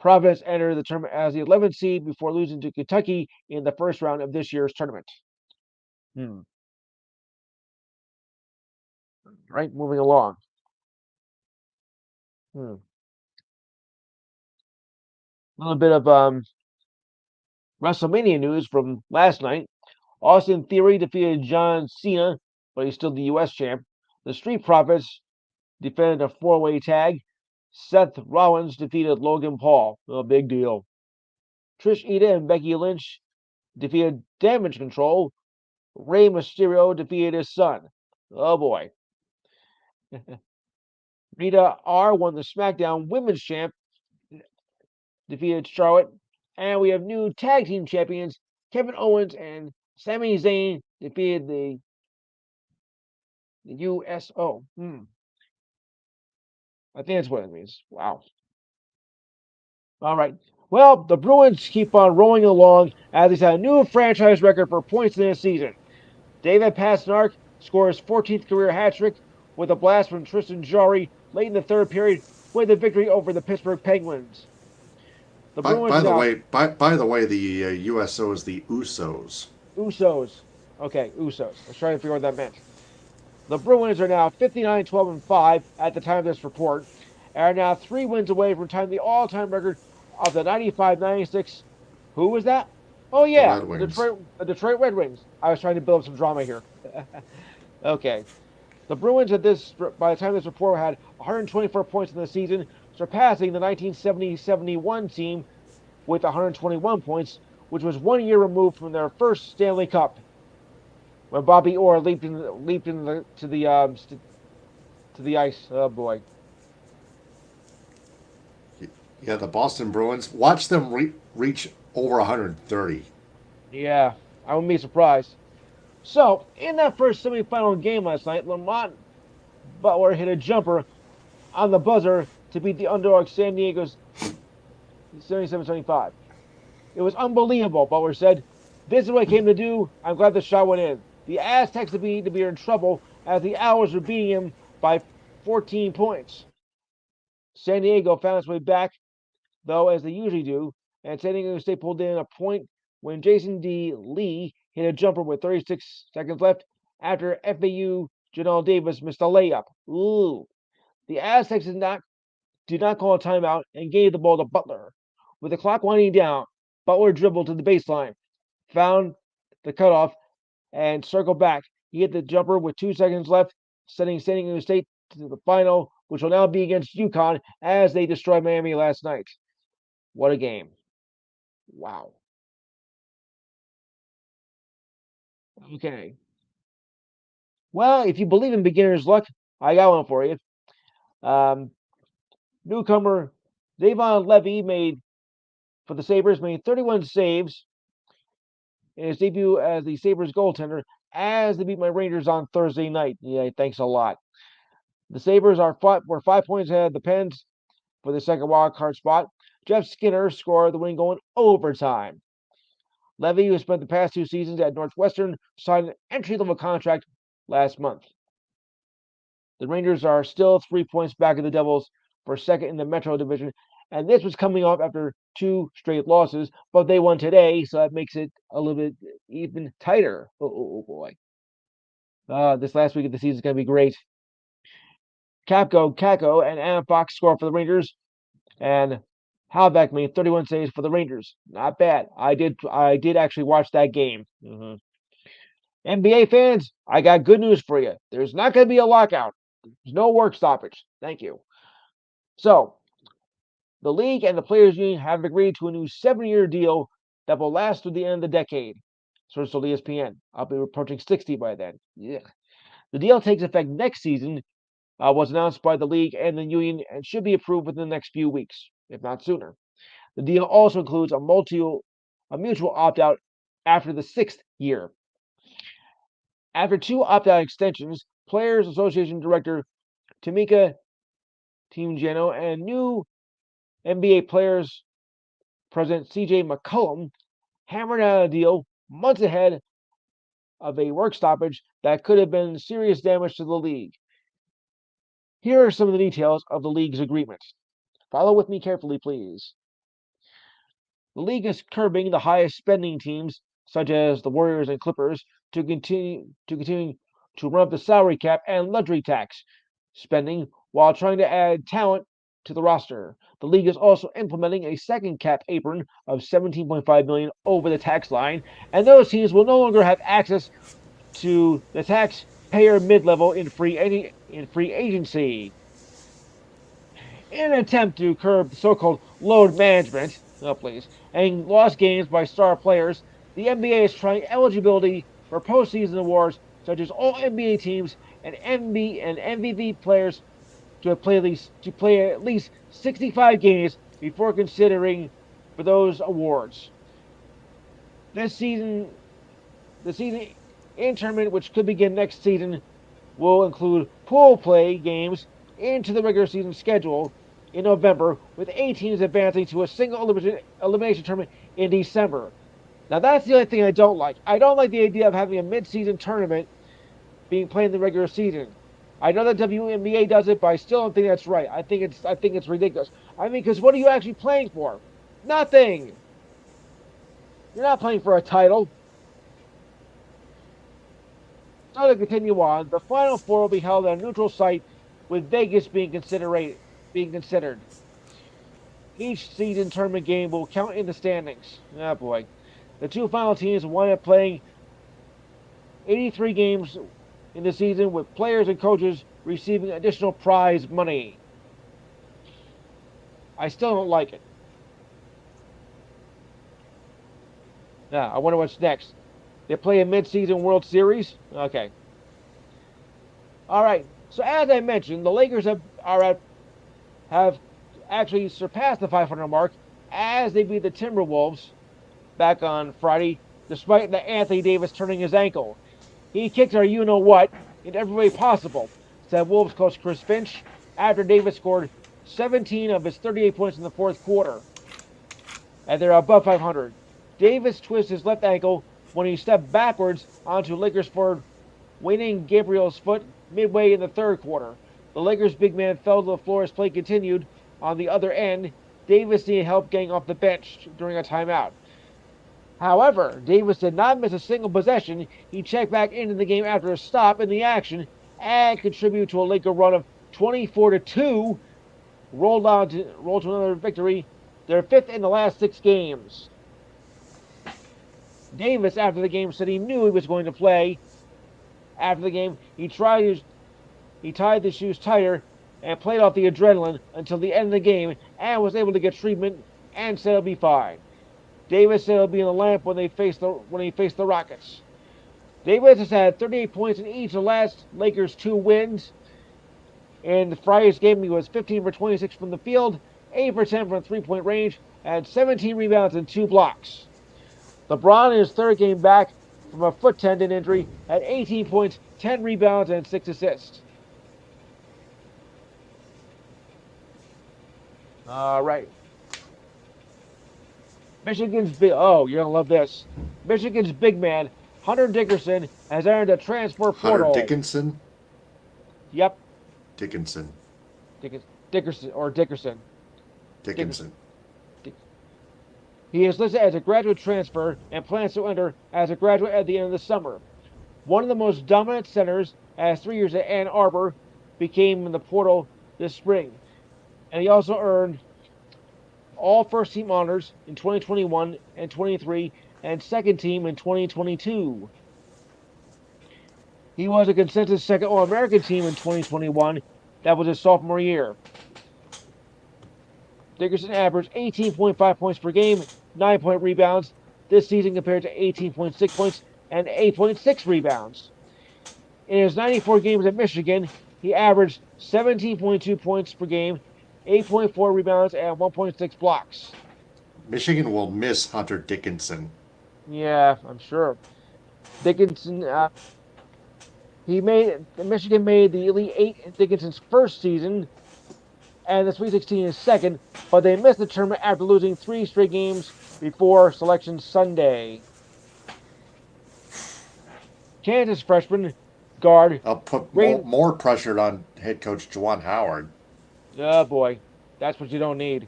Providence entered the tournament as the 11th seed before losing to Kentucky in the first round of this year's tournament. Right, moving along. A little bit of WrestleMania news from last night. Austin Theory defeated John Cena, but he's still the U.S. champ. The Street Profits defended a four-way tag. Seth Rollins defeated Logan Paul. A big deal. Trish Ida and Becky Lynch defeated Damage Control. Rey Mysterio defeated his son. Oh boy. Rita R won the SmackDown Women's Champ, defeated Charlotte. And we have new tag team champions. Kevin Owens and Sami Zayn defeated the USO. I think that's what it means. Wow. All right. Well, the Bruins keep on rolling along as they set a new franchise record for points in this season. David Pastrnak scores 14th career hat trick with a blast from Tristan Jarry late in the third period with a victory over the Pittsburgh Penguins. The Bruins by the way, the USO is the Usos. Usos. Okay, Usos. I was trying to figure out what that meant. The Bruins are now 59-12-5 at the time of this report, and are now 3 wins away from tying the all-time record of the 95-96. Who was that? Oh yeah, the Detroit Red Wings. I was trying to build up some drama here. Okay. The Bruins by the time of this report had 124 points in the season, surpassing the 1970-71 team with 121 points, which was 1 year removed from their first Stanley Cup, when Bobby Orr leaped to the ice. Oh boy. Yeah, the Boston Bruins. Watch them reach over 130. Yeah, I wouldn't be surprised. So, in that first semifinal game last night, Lamont Butler hit a jumper on the buzzer to beat the underdog San Diego's 77-75. It was unbelievable, Butler said. This is what I came to do. I'm glad the shot went in. The Aztecs to be in trouble as the Owls were beating him by 14 points. San Diego found its way back, though, as they usually do, and San Diego State pulled in a point when Jason D. Lee hit a jumper with 36 seconds left after FAU Janelle Davis missed a layup. Ooh. The Aztecs did not call a timeout and gave the ball to Butler. With the clock winding down, Butler dribbled to the baseline, found the cutoff, and circled back. He hit the jumper with 2 seconds left, sending San Diego State to the final, which will now be against UConn as they destroyed Miami last night. What a game. Wow. Okay. Well, if you believe in beginner's luck, I got one for you. Newcomer Davon Levy for the Sabres made 31 saves in his debut as the Sabres goaltender as they beat my Rangers on Thursday night. Yeah, thanks a lot. The Sabres were 5 points ahead of the Pens for the second wild card spot. Jeff Skinner scored the winning goal in overtime. Levy, who spent the past 2 seasons at Northwestern, signed an entry-level contract last month. The Rangers are still 3 points back of the Devils for second in the Metro Division, and this was coming off after 2 straight losses, but they won today, so that makes it a little bit even tighter. Oh boy. This last week of the season is going to be great. Kako, and Anna Fox scored for the Rangers, and Halbeck made 31 saves for the Rangers. Not bad. I did actually watch that game. NBA fans, I got good news for you. There's not going to be a lockout. There's no work stoppage. Thank you. So, the league and the players' union have agreed to a new 7-year deal that will last through the end of the decade. Source told ESPN. I'll be approaching 60 by then. Yeah. The deal takes effect next season. Was announced by the league and the union and should be approved within the next few weeks, if not sooner. The deal also includes a mutual opt-out after the 6th year. After 2 opt-out extensions, Players Association Director Tamika Teamjano and new NBA Players President CJ McCollum hammered out a deal months ahead of a work stoppage that could have been serious damage to the league. Here are some of the details of the league's agreement. Follow with me carefully, please. The league is curbing the highest spending teams, such as the Warriors and Clippers, to continue to run up the salary cap and luxury tax spending while trying to add talent to the roster. The league is also implementing a second cap apron of $17.5 million over the tax line, and those teams will no longer have access to the taxpayer mid-level in free agency. in an attempt to curb the so-called load management, and lost games by star players, the NBA is trying eligibility for postseason awards such as all NBA teams and MVP players to play at least 65 games before considering for those awards. This season, the season in tournament, which could begin next season, will include pool play games into the regular season schedule in November, with 8 teams advancing to a single elimination tournament in December. Now, that's the only thing I don't like. I don't like the idea of having a mid-season tournament being played in the regular season. I know that WNBA does it, but I still don't think that's right. I think it's ridiculous. I mean, because what are you actually playing for? Nothing. You're not playing for a title. So to continue on, the Final Four will be held at a neutral site, with Vegas being considered. Each season tournament game will count in the standings. Oh boy. The two final teams wind up playing 83 games in the season, with players and coaches receiving additional prize money. I still don't like it. Now, I wonder what's next. They play a mid-season World Series? Okay. All right. So as I mentioned, the Lakers have actually surpassed the 500 mark as they beat the Timberwolves back on Friday, despite Anthony Davis turning his ankle. He kicked our you-know-what in every way possible, said Wolves coach Chris Finch, after Davis scored 17 of his 38 points in the fourth quarter. And they're above 500. Davis twisted his left ankle when he stepped backwards onto Lakers forward Wenyen Gabriel's foot midway in the third quarter. The Lakers' big man fell to the floor as play continued. On the other end, Davis needed help getting off the bench during a timeout. However, Davis did not miss a single possession. He checked back into the game after a stop in the action and contributed to a Laker run of 24-2, rolled to another victory, their fifth in the last 6 games. Davis, after the game, said he knew he was going to play. After the game, he tied the shoes tighter and played off the adrenaline until the end of the game and was able to get treatment and said he'll be fine. Davis said he'll be in the lamp when he faced the Rockets. Davis has had 38 points in each of the last Lakers' 2 wins. In Friday's game, he was 15 for 26 from the field, 8 for 10 from three-point range, and 17 rebounds and 2 blocks. LeBron, in his third game back from a foot tendon injury, had 18 points, 10 rebounds, and 6 assists. All right. Michigan's you're gonna love this. Michigan's big man, Hunter Dickerson, has entered the transfer portal. Hunter Dickinson? Yep. Dickinson. Dickerson. Dickinson. He is listed as a graduate transfer and plans to enter as a graduate at the end of the summer. One of the most dominant centers, as 3 years at Ann Arbor, became in the portal this spring. And he also earned all first-team honors in 2021 and 23, and second team in 2022. He was a consensus second All-American team in 2021. That was his sophomore year. Dickerson averaged 18.5 points per game, 9-point rebounds this season compared to 18.6 points and 8.6 rebounds. In his 94 games at Michigan, he averaged 17.2 points per game, 8.4 rebounds, and 1.6 blocks. Michigan will miss Hunter Dickinson. Yeah, I'm sure. Dickinson, Michigan made the Elite Eight in Dickinson's first season, and the Sweet 16 is second, but they missed the tournament after losing 3 straight games before Selection Sunday. Kansas freshman guard. I'll put more pressure on head coach Juwan Howard. Oh boy, that's what you don't need.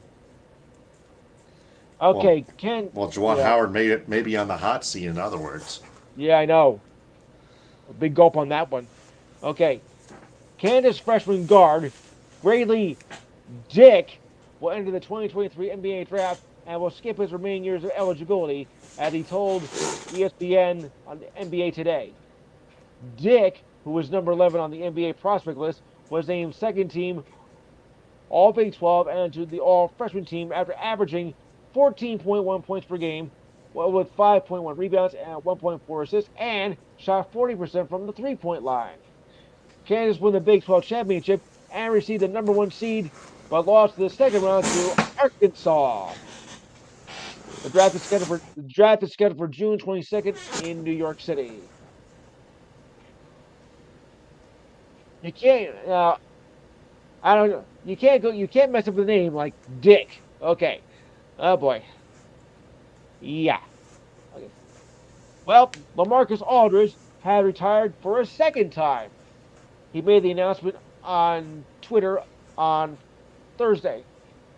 Okay, Juwan Howard may be on the hot seat, in other words. Yeah, I know. A big gulp on that one. Okay, Kansas freshman guard Grady Dick will enter the 2023 NBA draft and will skip his remaining years of eligibility, as he told ESPN on NBA Today. Dick, who was number 11 on the NBA prospect list, was named second team All Big 12 and to the all freshman team after averaging 14.1 points per game with 5.1 rebounds and 1.4 assists and shot 40% from the 3-point line. Kansas won the Big 12 championship and received the number 1 seed, but lost the second round to Arkansas. The draft is scheduled for June 22nd in New York City. You can't I don't know. You can't mess up the name like Dick. Okay. Oh boy. Yeah. Okay. Well, LaMarcus Aldridge had retired for a second time. He made the announcement on Twitter on Thursday.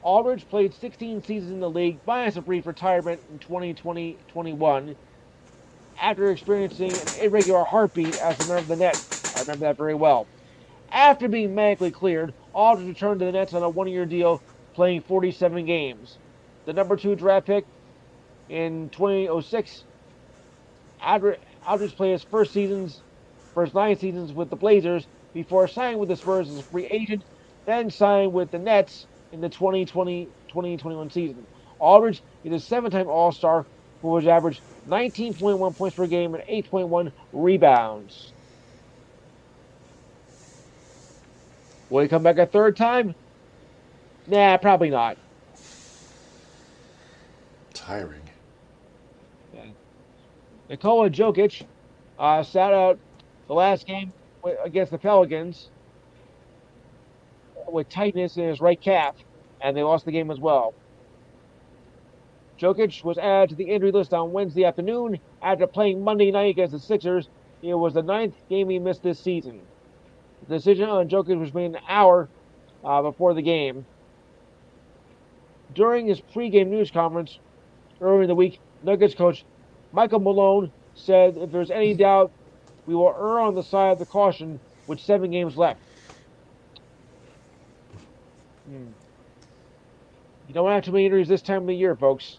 Aldridge played 16 seasons in the league, minus a brief retirement in 2020-21 after experiencing an irregular heartbeat as a member of the Nets. I remember that very well. After being medically cleared, Aldridge returned to the Nets on a one-year deal, playing 47 games. The number 2 draft pick in 2006, Aldridge played his first 9 seasons with the Blazers before signing with the Spurs as a free agent, then signed with the Nets in the 2020-2021 season. Aldridge is a 7-time All-Star who has averaged 19.1 points per game and 8.1 rebounds. Will he come back a third time? Nah, probably not. Tiring. Yeah. Nikola Jokic sat out the last game against the Pelicans with tightness in his right calf, and they lost the game as well. Jokic was added to the injury list on Wednesday afternoon after playing Monday night against the Sixers. It was the 9th game he missed this season. The decision on Jokic was made an hour before the game. During his pregame news conference earlier in the week, Nuggets coach Michael Malone said if there's any doubt, we will err on the side of the caution with 7 games left. You don't have too many injuries this time of the year, folks.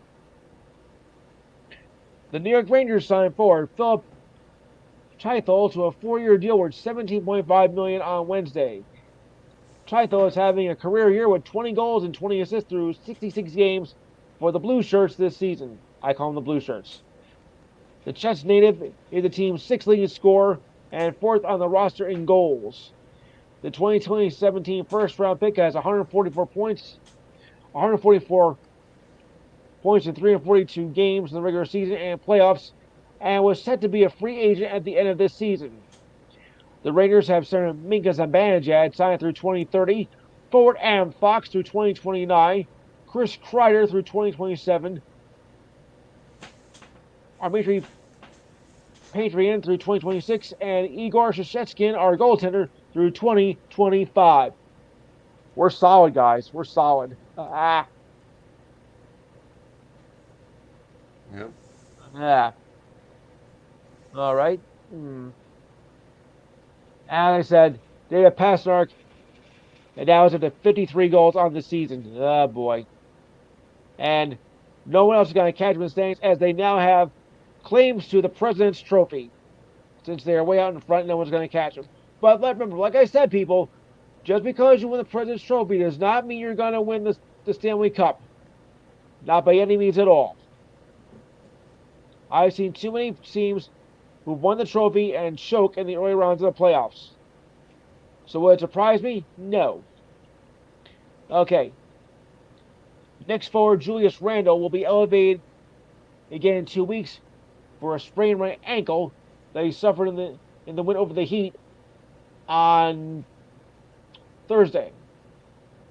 The New York Rangers signed forward Philip Chytil to a 4-year deal worth $17.5 million on Wednesday. Chytil is having a career year with 20 goals and 20 assists through 66 games for the Blue Shirts this season. I call them the Blue Shirts. The Czech native is the team's 6th leading scorer and 4th on the roster in goals. The 2017 first-round pick has 144 points in 342 games in the regular season and playoffs, and was set to be a free agent at the end of this season. The Rangers have center Minka Zibanejad signed through 2030, forward Adam Fox through 2029, Chris Kreider through 2027, Artemi Panarin through 2026, and Igor Shesterkin, our goaltender, through 2025. We're solid, guys. We're solid. Yep. Yeah. All right. As I said, David Pastrnak, and now is up to 53 goals on the season. Oh, boy. And no one else is going to catch him in the standings as they now have claims to the President's Trophy. Since they're way out in front, no one's going to catch them. But remember, like I said, people, just because you win the President's Trophy does not mean you're going to win the Stanley Cup. Not by any means at all. I've seen too many teams who won the trophy and choke in the early rounds of the playoffs. So would it surprise me? No. Okay. Next forward, Julius Randle will be elevated again in 2 weeks for a sprained right ankle that he suffered in the win over the Heat on Thursday.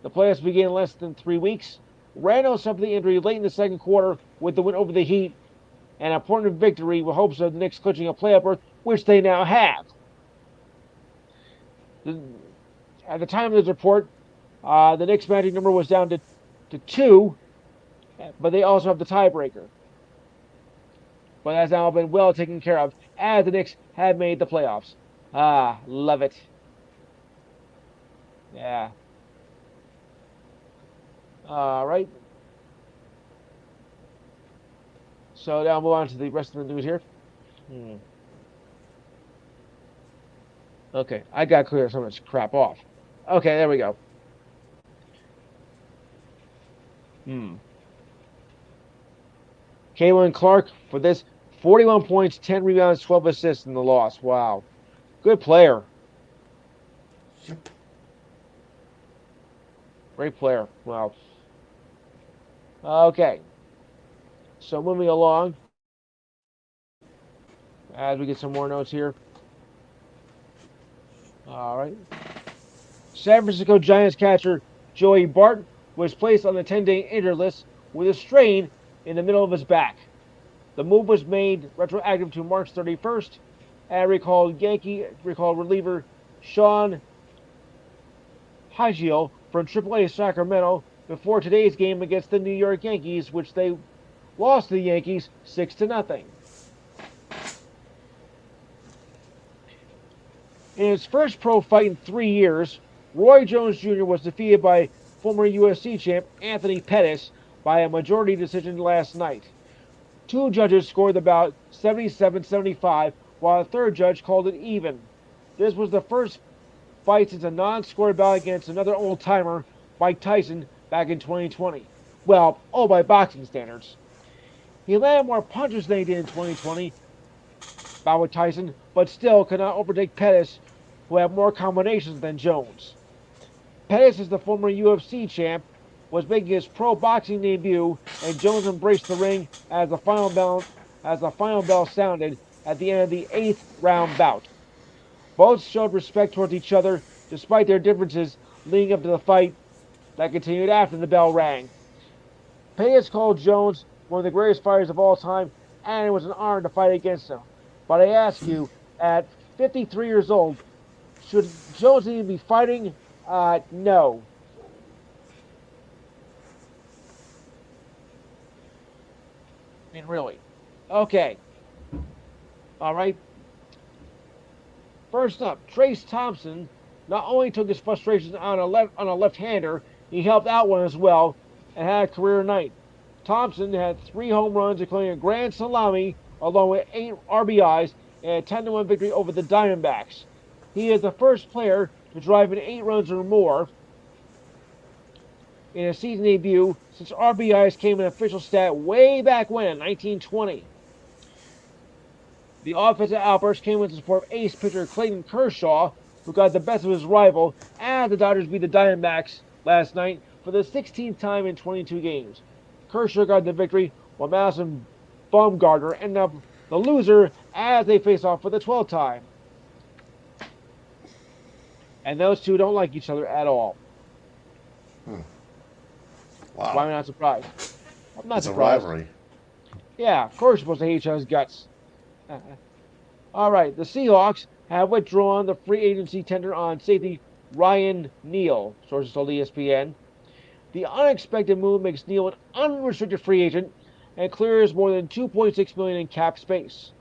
The playoffs begin in less than 3 weeks. Randle suffered the injury late in the second quarter with the win over the Heat, an important victory with hopes of the Knicks clinching a playoff berth, which they now have. At the time of this report, the Knicks' magic number was down to 2, but they also have the tiebreaker. But that's now been well taken care of, as the Knicks have made the playoffs. Love it. Yeah. All right. So now we'll move on to the rest of the news here. Okay, I got to clear so much crap off. Okay, there we go. Caitlin Clark for this 41 points, 10 rebounds, 12 assists in the loss. Wow. Good player. Yep. Great player. Wow. Okay. So moving along, as we get some more notes here. All right. San Francisco Giants catcher Joey Bart was placed on the 10-day injured list with a strain in the middle of his back. The move was made retroactive to March 31st, and recalled reliever Sean Hygiel from AAA Sacramento before today's game against the New York Yankees, which they lost to the Yankees 6-0. In his first pro fight in 3 years, Roy Jones Jr. was defeated by former UFC champ Anthony Pettis by a majority decision last night. 2 judges scored the bout 77-75, while a third judge called it even. This was the first fight since a non-scored bout against another old-timer, Mike Tyson, back in 2020. Well, by boxing standards. He landed more punches than he did in 2020 bout with Tyson, but still could not overtake Pettis, who had more combinations than Jones. Pettis is the former UFC champ, was making his pro boxing debut, and Jones embraced the ring as the final bell sounded at the end of the 8th round bout. Both showed respect towards each other, despite their differences leading up to the fight that continued after the bell rang. Pettis called Jones one of the greatest fighters of all time, and it was an honor to fight against him. But I ask you, at 53 years old, should Jones even be fighting? No. I mean, really. Okay. All right. First up, Trace Thompson not only took his frustrations on a left-hander, he helped out one as well and had a career night. Thompson had 3 home runs, including a grand salami, along with 8 RBIs and a 10-1 victory over the Diamondbacks. He is the first player to drive in 8 runs or more in a season debut since RBIs came an official stat way back when, in 1920. The offensive outburst came in support of ace pitcher Clayton Kershaw, who got the best of his rival, as the Dodgers beat the Diamondbacks last night for the 16th time in 22 games. Kershaw got the victory, while Madison Bumgarner ended up the loser as they face off for the 12th time. And those two don't like each other at all. Wow. Why am I not surprised? I'm not It's surprised. a rivalry. Yeah, of course you're supposed to hate each other's guts. All right, the Seahawks have withdrawn the free agency tender on safety Ryan Neal, sources told ESPN. The unexpected move makes Neal an unrestricted free agent and clears more than $2.6 million in cap space.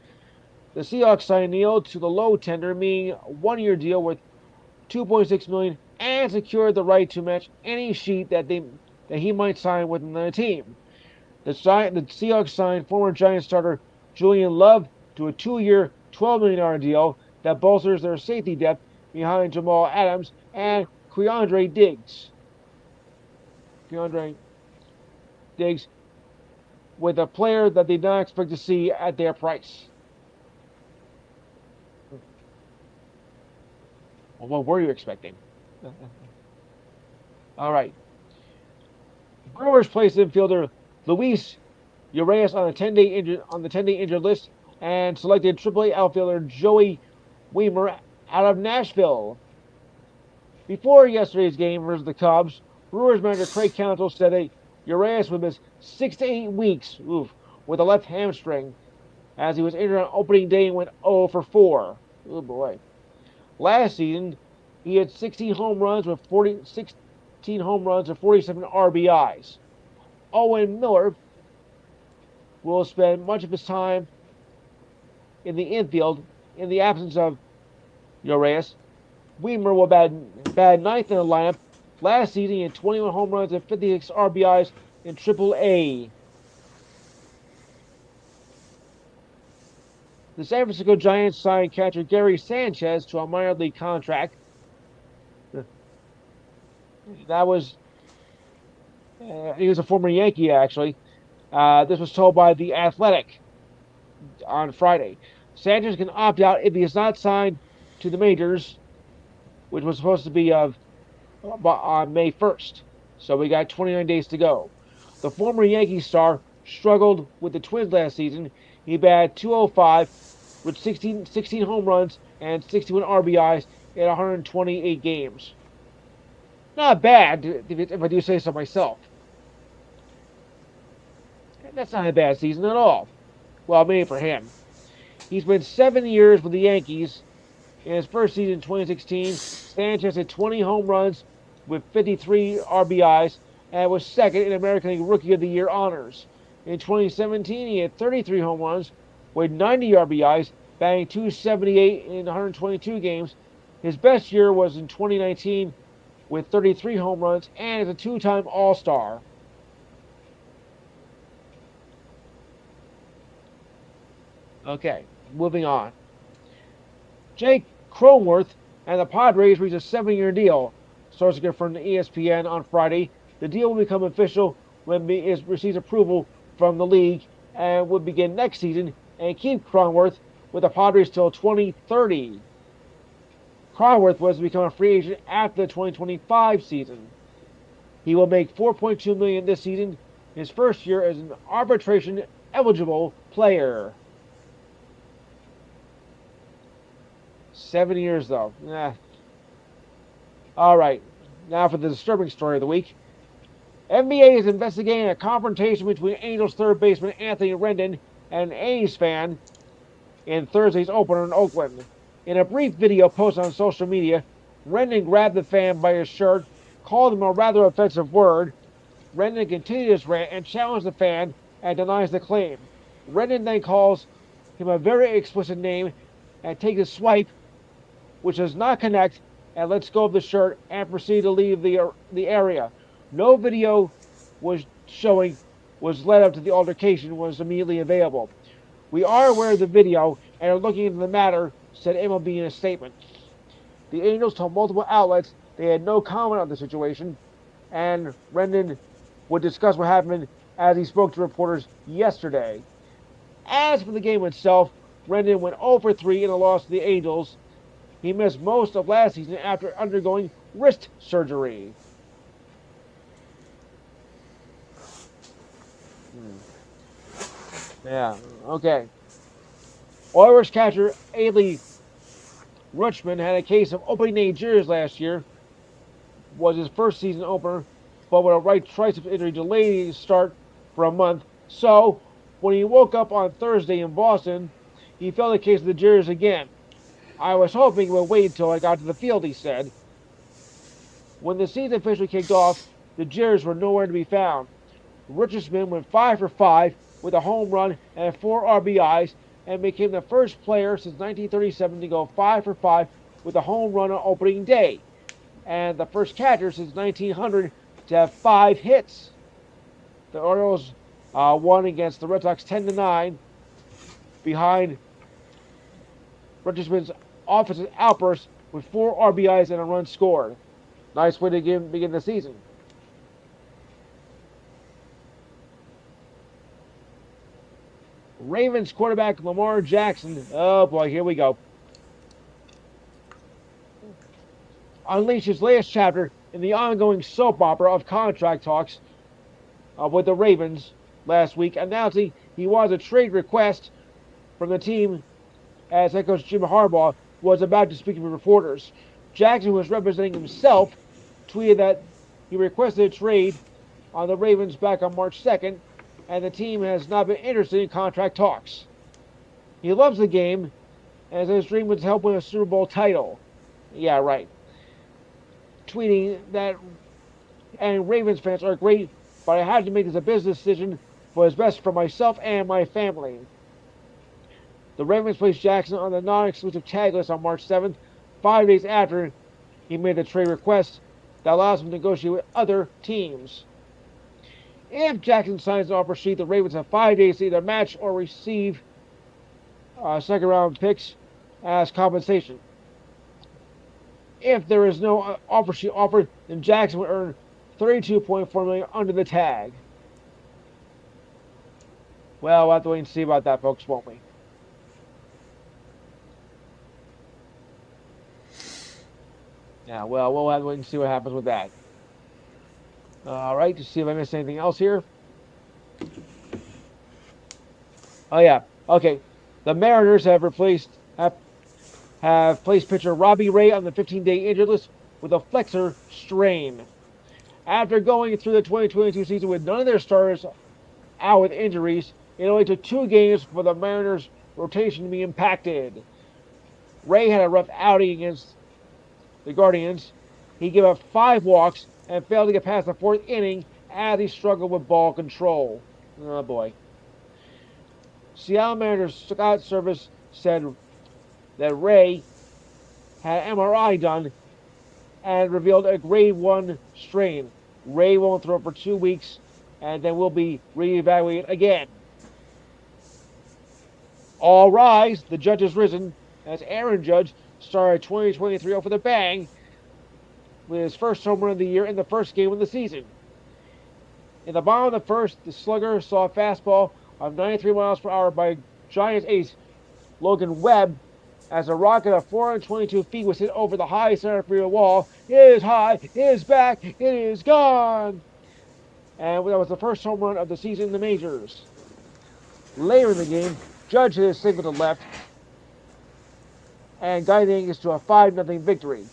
The Seahawks signed Neal to the low tender, meaning a 1-year deal worth $2.6 million, and secured the right to match any sheet that he might sign with another team. The Seahawks signed former Giants starter Julian Love to a 2-year, $12 million deal that bolsters their safety depth behind Jamal Adams and Quandre Diggs. With a player that they did not expect to see at their price. Well, what were you expecting? All right. Brewers placed infielder Luis Urias on the 10-day injured list and selected AAA outfielder Joey Wiemer out of Nashville. Before yesterday's game versus the Cubs, Brewers manager Craig Counsell said that Urias would miss 6 to 8 weeks with a left hamstring, as he was injured on opening day and went 0 for 4. Oh boy. Last season, he had 16 home runs and 47 RBIs. Owen Miller will spend much of his time in the infield in the absence of Urias. Wiemer will bat 9th in the lineup. Last season, he had 21 home runs and 56 RBIs in AAA. The San Francisco Giants signed catcher Gary Sanchez to a minor league contract. That was He was a former Yankee, actually. This was told by The Athletic on Friday. Sanchez can opt out if he is not signed to the majors, which was supposed to be on May 1st. So we got 29 days to go. The former Yankee star struggled with the Twins last season. He batted 205 with 16 home runs and 61 RBIs in 128 games. Not bad, if I do say so myself. That's not a bad season at all. Well, maybe for him. He's been 7 years with the Yankees. In his first season in 2016, Sanchez had 20 home runs with 53 RBIs and was second in American League Rookie of the Year honors. In 2017, he had 33 home runs with 90 RBIs, batting 278 in 122 games. His best year was in 2019 with 33 home runs and is a two-time All-Star. Okay, moving on. Jake Cronenworth and the Padres reached a 7-year deal. Sources confirmed to ESPN on Friday. The deal will become official when it receives approval from the league and would begin next season and keep Cronenworth with the Padres till 2030. Cronenworth was to become a free agent after the 2025 season. He will make $4.2 million this season, his first year as an arbitration eligible player. 7 years, though. All right. Now for the disturbing story of the week. NBA is investigating a confrontation between Angels third baseman Anthony Rendon and an A's fan in Thursday's opener in Oakland. In a brief video posted on social media, Rendon grabbed the fan by his shirt, called him a rather offensive word. Rendon continued his rant and challenged the fan and denies the claim. Rendon then calls him a very explicit name and takes a swipe, which does not connect, and lets go of the shirt and proceed to leave the area. No video was led up to the altercation was immediately available. We are aware of the video and are looking into the matter, said MLB in a statement. The Angels told multiple outlets they had no comment on the situation, and Rendon would discuss what happened as he spoke to reporters yesterday. As for the game itself, Rendon went 0 for 3 in a loss to the Angels. He missed most of last season after undergoing wrist surgery. Yeah, okay. Oilers catcher Adley Rutschman had a case of opening day jitters last year. Was his first season opener, but with a right tricep injury delayed his start for a month. So, when he woke up on Thursday in Boston, he felt a case of the jitters again. I was hoping he would wait until I got to the field, he said. When the season officially kicked off, the jitters were nowhere to be found. Richardson went 5 for 5 with a home run and 4 RBIs and became the first player since 1937 to go 5 for 5 with a home run on opening day, and the first catcher since 1900 to have 5 hits. The Orioles won against the Red Sox 10-9 behind Richardson's offensive outburst with 4 RBIs and a run scored. Nice way to begin the season. Ravens quarterback Lamar Jackson. Oh boy, here we go. Unleashed his latest chapter in the ongoing soap opera of contract talks with the Ravens last week, announcing he wants a trade request from the team as head coach Jim Harbaugh was about to speak to reporters. Jackson, who was representing himself, tweeted that he requested a trade on the Ravens back on March 2nd, and the team has not been interested in contract talks. He loves the game, and his dream was to help win a Super Bowl title. Yeah, right. Tweeting that, and Ravens fans are great, but I had to make this a business decision for what's best for myself and my family. The Ravens placed Jackson on the non-exclusive tag list on March 7th, 5 days after he made the trade request that allows him to negotiate with other teams. If Jackson signs an offer sheet, the Ravens have 5 days to either match or receive second-round picks as compensation. If there is no offer sheet offered, then Jackson would earn $32.4 million under the tag. Well, we'll have to wait and see about that, folks, won't we? Yeah, well, we'll have to wait and see what happens with that. All right, to see if I missed anything else here. Oh yeah, okay. The Mariners have placed pitcher Robbie Ray on the 15-day injured list with a flexor strain. After going through the 2022 season with none of their starters out with injuries, it only took 2 games for the Mariners' rotation to be impacted. Ray had a rough outing against the Guardians. He gave up 5 walks and failed to get past the 4th inning as he struggled with ball control. Oh boy. Seattle Mariners Scout Service said that Ray had MRI done and revealed a grade 1 strain. Ray won't throw for 2 weeks and then will be reevaluated again. All rise, the judge has risen as Aaron Judge started 2023 off with a bang with his first home run of the year in the first game of the season. In the bottom of the first, the slugger saw a fastball of 93 miles per hour by Giants ace Logan Webb as a rocket of 422 feet was hit over the high center field wall. It is high, it is back, it is gone! And that was the first home run of the season in the majors. Later in the game, Judge hit his single to left and guided the Yankees to a 5-0 victory.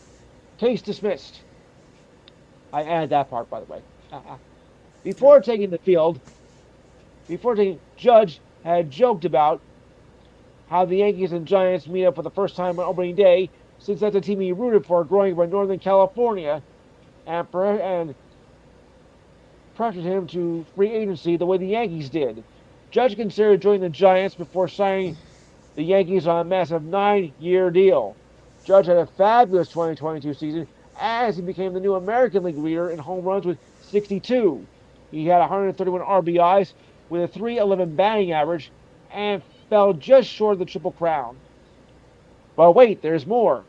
Case dismissed. I added that part, by the way. Before taking the field, Judge had joked about how the Yankees and Giants meet up for the first time on opening day, since that's a team he rooted for growing up in Northern California, and pressured him to free agency the way the Yankees did. Judge considered joining the Giants before signing the Yankees on a massive 9-year deal. Judge had a fabulous 2022 season as he became the new American League leader in home runs with 62. He had 131 RBIs with a .311 batting average and fell just short of the Triple Crown. But wait, there's more.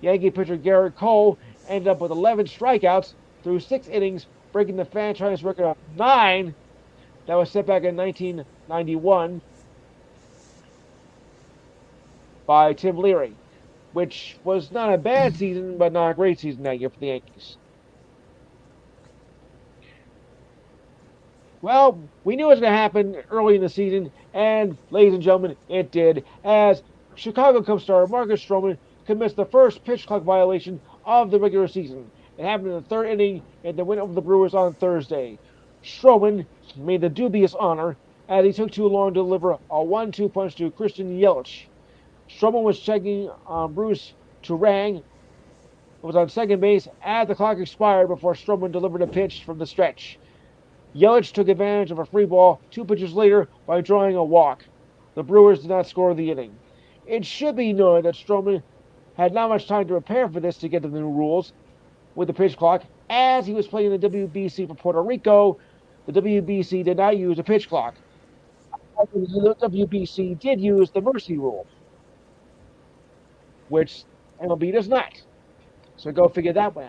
Yankee pitcher Garrett Cole ended up with 11 strikeouts through 6 innings, breaking the franchise record of 9 that was set back in 1991 by Tim Leary, which was not a bad season, but not a great season that year for the Yankees. Well, we knew it was going to happen early in the season, and ladies and gentlemen, it did, as Chicago Cubs star Marcus Stroman commits the first pitch clock violation of the regular season. It happened in the 3rd inning in the win over the Brewers on Thursday. Stroman made the dubious honor as he took too long to deliver a 1-2 punch to Christian Yelich. Stroman was checking on Bruce Turang, who was on second base as the clock expired before Stroman delivered a pitch from the stretch. Yelich took advantage of a free ball 2 pitches later by drawing a walk. The Brewers did not score the inning. It should be noted that Stroman had not much time to prepare for this to get to the new rules with the pitch clock, as he was playing the WBC for Puerto Rico. The WBC did not use a pitch clock. The WBC did use the mercy rule, which MLB does not. So go figure that one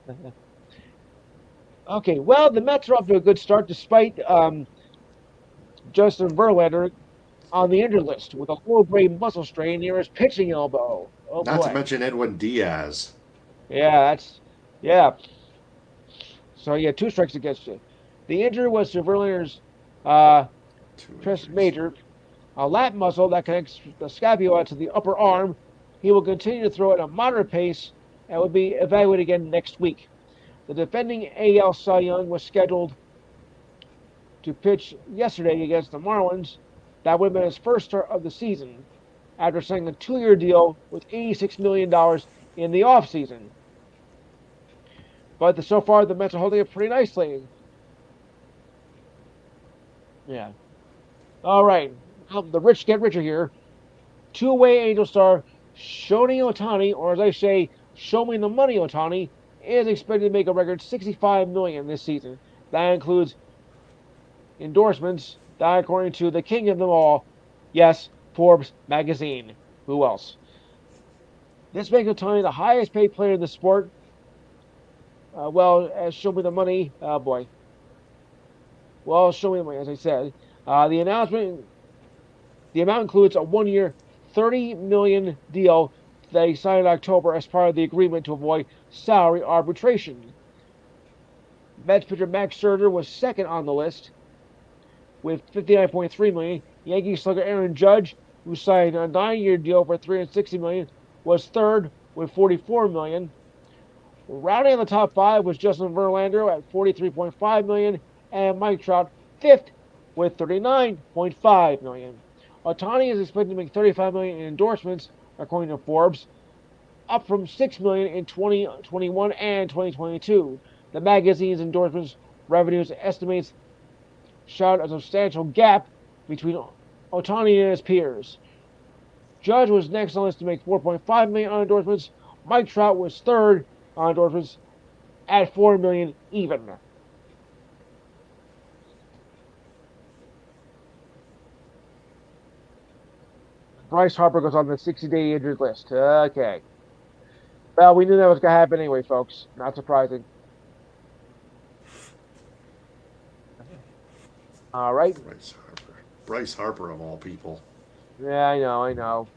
out. Okay, well, the Mets are off to a good start despite Justin Verlander on the injured list with a low-grade muscle strain near his pitching elbow. Oh, Not boy. to mention Edwin Diaz. Yeah. So, 2 strikes against you. The injury was to Verlander's tres major, a lat muscle that connects the scapula to the upper arm. He will continue to throw at a moderate pace and will be evaluated again next week. The defending AL Cy Young was scheduled to pitch yesterday against the Marlins. That would have been his first start of the season after signing a 2-year deal with $86 million in the offseason. But so far, the Mets are holding it pretty nicely. Yeah. All right. Well, the rich get richer here. 2-way Angel star Shohei Ohtani, or as I say, show me the money Ohtani, is expected to make a record $65 million this season. That includes endorsements that, according to the king of them all, yes, Forbes magazine. Who else? This makes Ohtani the highest paid player in the sport Show me the money. Oh boy. Well, show me the money, as I said. The announcement, the amount includes a 1 year, $30 million deal they signed in October as part of the agreement to avoid salary arbitration. Mets pitcher Max Scherzer was second on the list with 59.3 million. Yankees slugger Aaron Judge, who signed a 9 year deal for 360 million, was third with 44 million. Rounding on the top five was Justin Verlander at 43.5 million and Mike Trout fifth with 39.5 million. Ohtani is expected to make 35 million in endorsements, according to Forbes, up from 6 million in 2021 and 2022. The magazine's endorsements revenues estimates showed a substantial gap between Ohtani and his peers. Judge was next on the list to make 4.5 million on endorsements. Mike Trout was third on endorsements at 4 million even. Bryce Harper goes on the 60-day injured list. Okay. Well, we knew that was going to happen anyway, folks. Not surprising. All right. Bryce Harper. Bryce Harper of all people. Yeah, I know.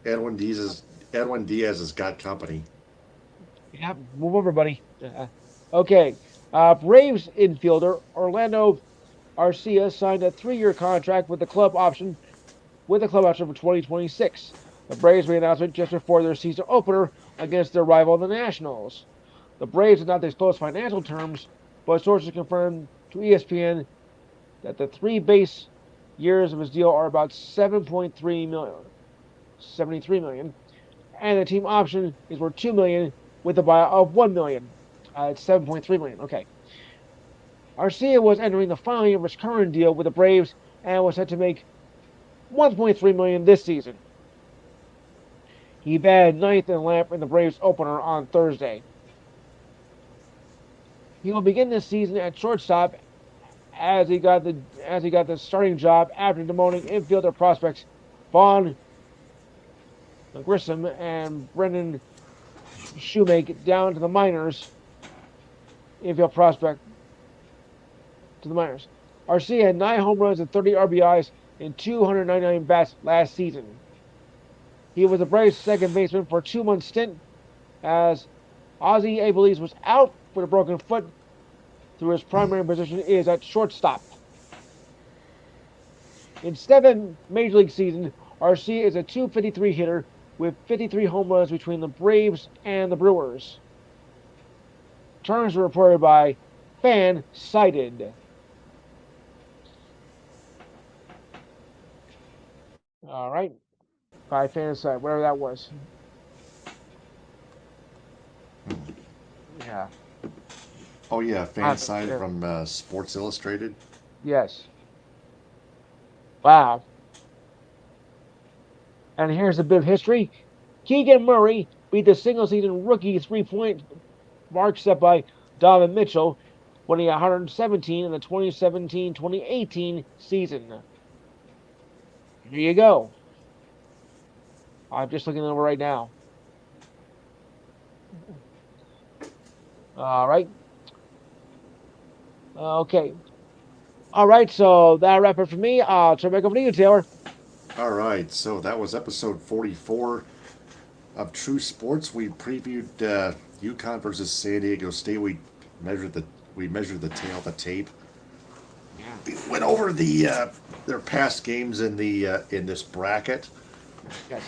Edwin Diaz has got company. Yeah, move over, buddy. Okay. Braves infielder Orlando Arcia signed a 3 year contract with the club option for 2026. The Braves made an announcement just before their season opener against their rival, the Nationals. The Braves did not disclose financial terms, but sources confirmed to ESPN that the 3 base years of his deal are about 7.3 million, 73 million, and the team option is worth 2 million with a buyout of 1 million. It's 7.3 million. Okay. Arcia was entering the final year of his current deal with the Braves and was set to make 1.3 million this season. He batted ninth in Lamp in the Braves opener on Thursday. He will begin this season at shortstop as he got the starting job after demoting infielder prospects Vaughn Grissom and Brendan Shoemake down to the minors. Infield prospect to the minors. Arcia had 9 home runs and 30 RBIs in 299 bats last season. He was the Braves' second baseman for a 2-month stint as Ozzie Abeles was out with a broken foot through his primary position is at shortstop. In 7 Major League seasons, Arcia is a .253 hitter with 53 home runs between the Braves and the Brewers. Terms were reported by Fansided. All right. By Fansided, whatever that was. Yeah. Oh yeah, fan side from Sports Illustrated. Yes. Wow. And here's a bit of history. Keegan Murray beat the single-season rookie 3-point mark set by Donovan Mitchell, winning 117 in the 2017-2018 season. Here you go. I'm just looking over right now. All right. Okay. All right, so that wraps it for me. I'll turn back over to you, Taylor. All right, so that was episode 44 of True Sports. We previewed UConn versus San Diego State. We measured the tail of the tape. Yeah. We went over the their past games in in this bracket. Yes.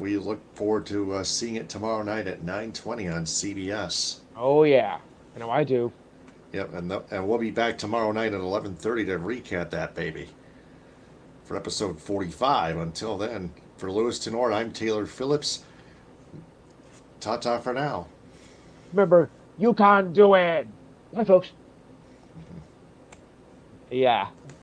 We look forward to seeing it tomorrow night at 9:20 on CBS. Oh yeah, I know I do. Yep, and we'll be back tomorrow night at 11:30 to recap that baby for episode 45. Until then, for Louis Tenord, I'm Taylor Phillips. Ta-ta for now. Remember, you can't do it. Bye, folks. Yeah.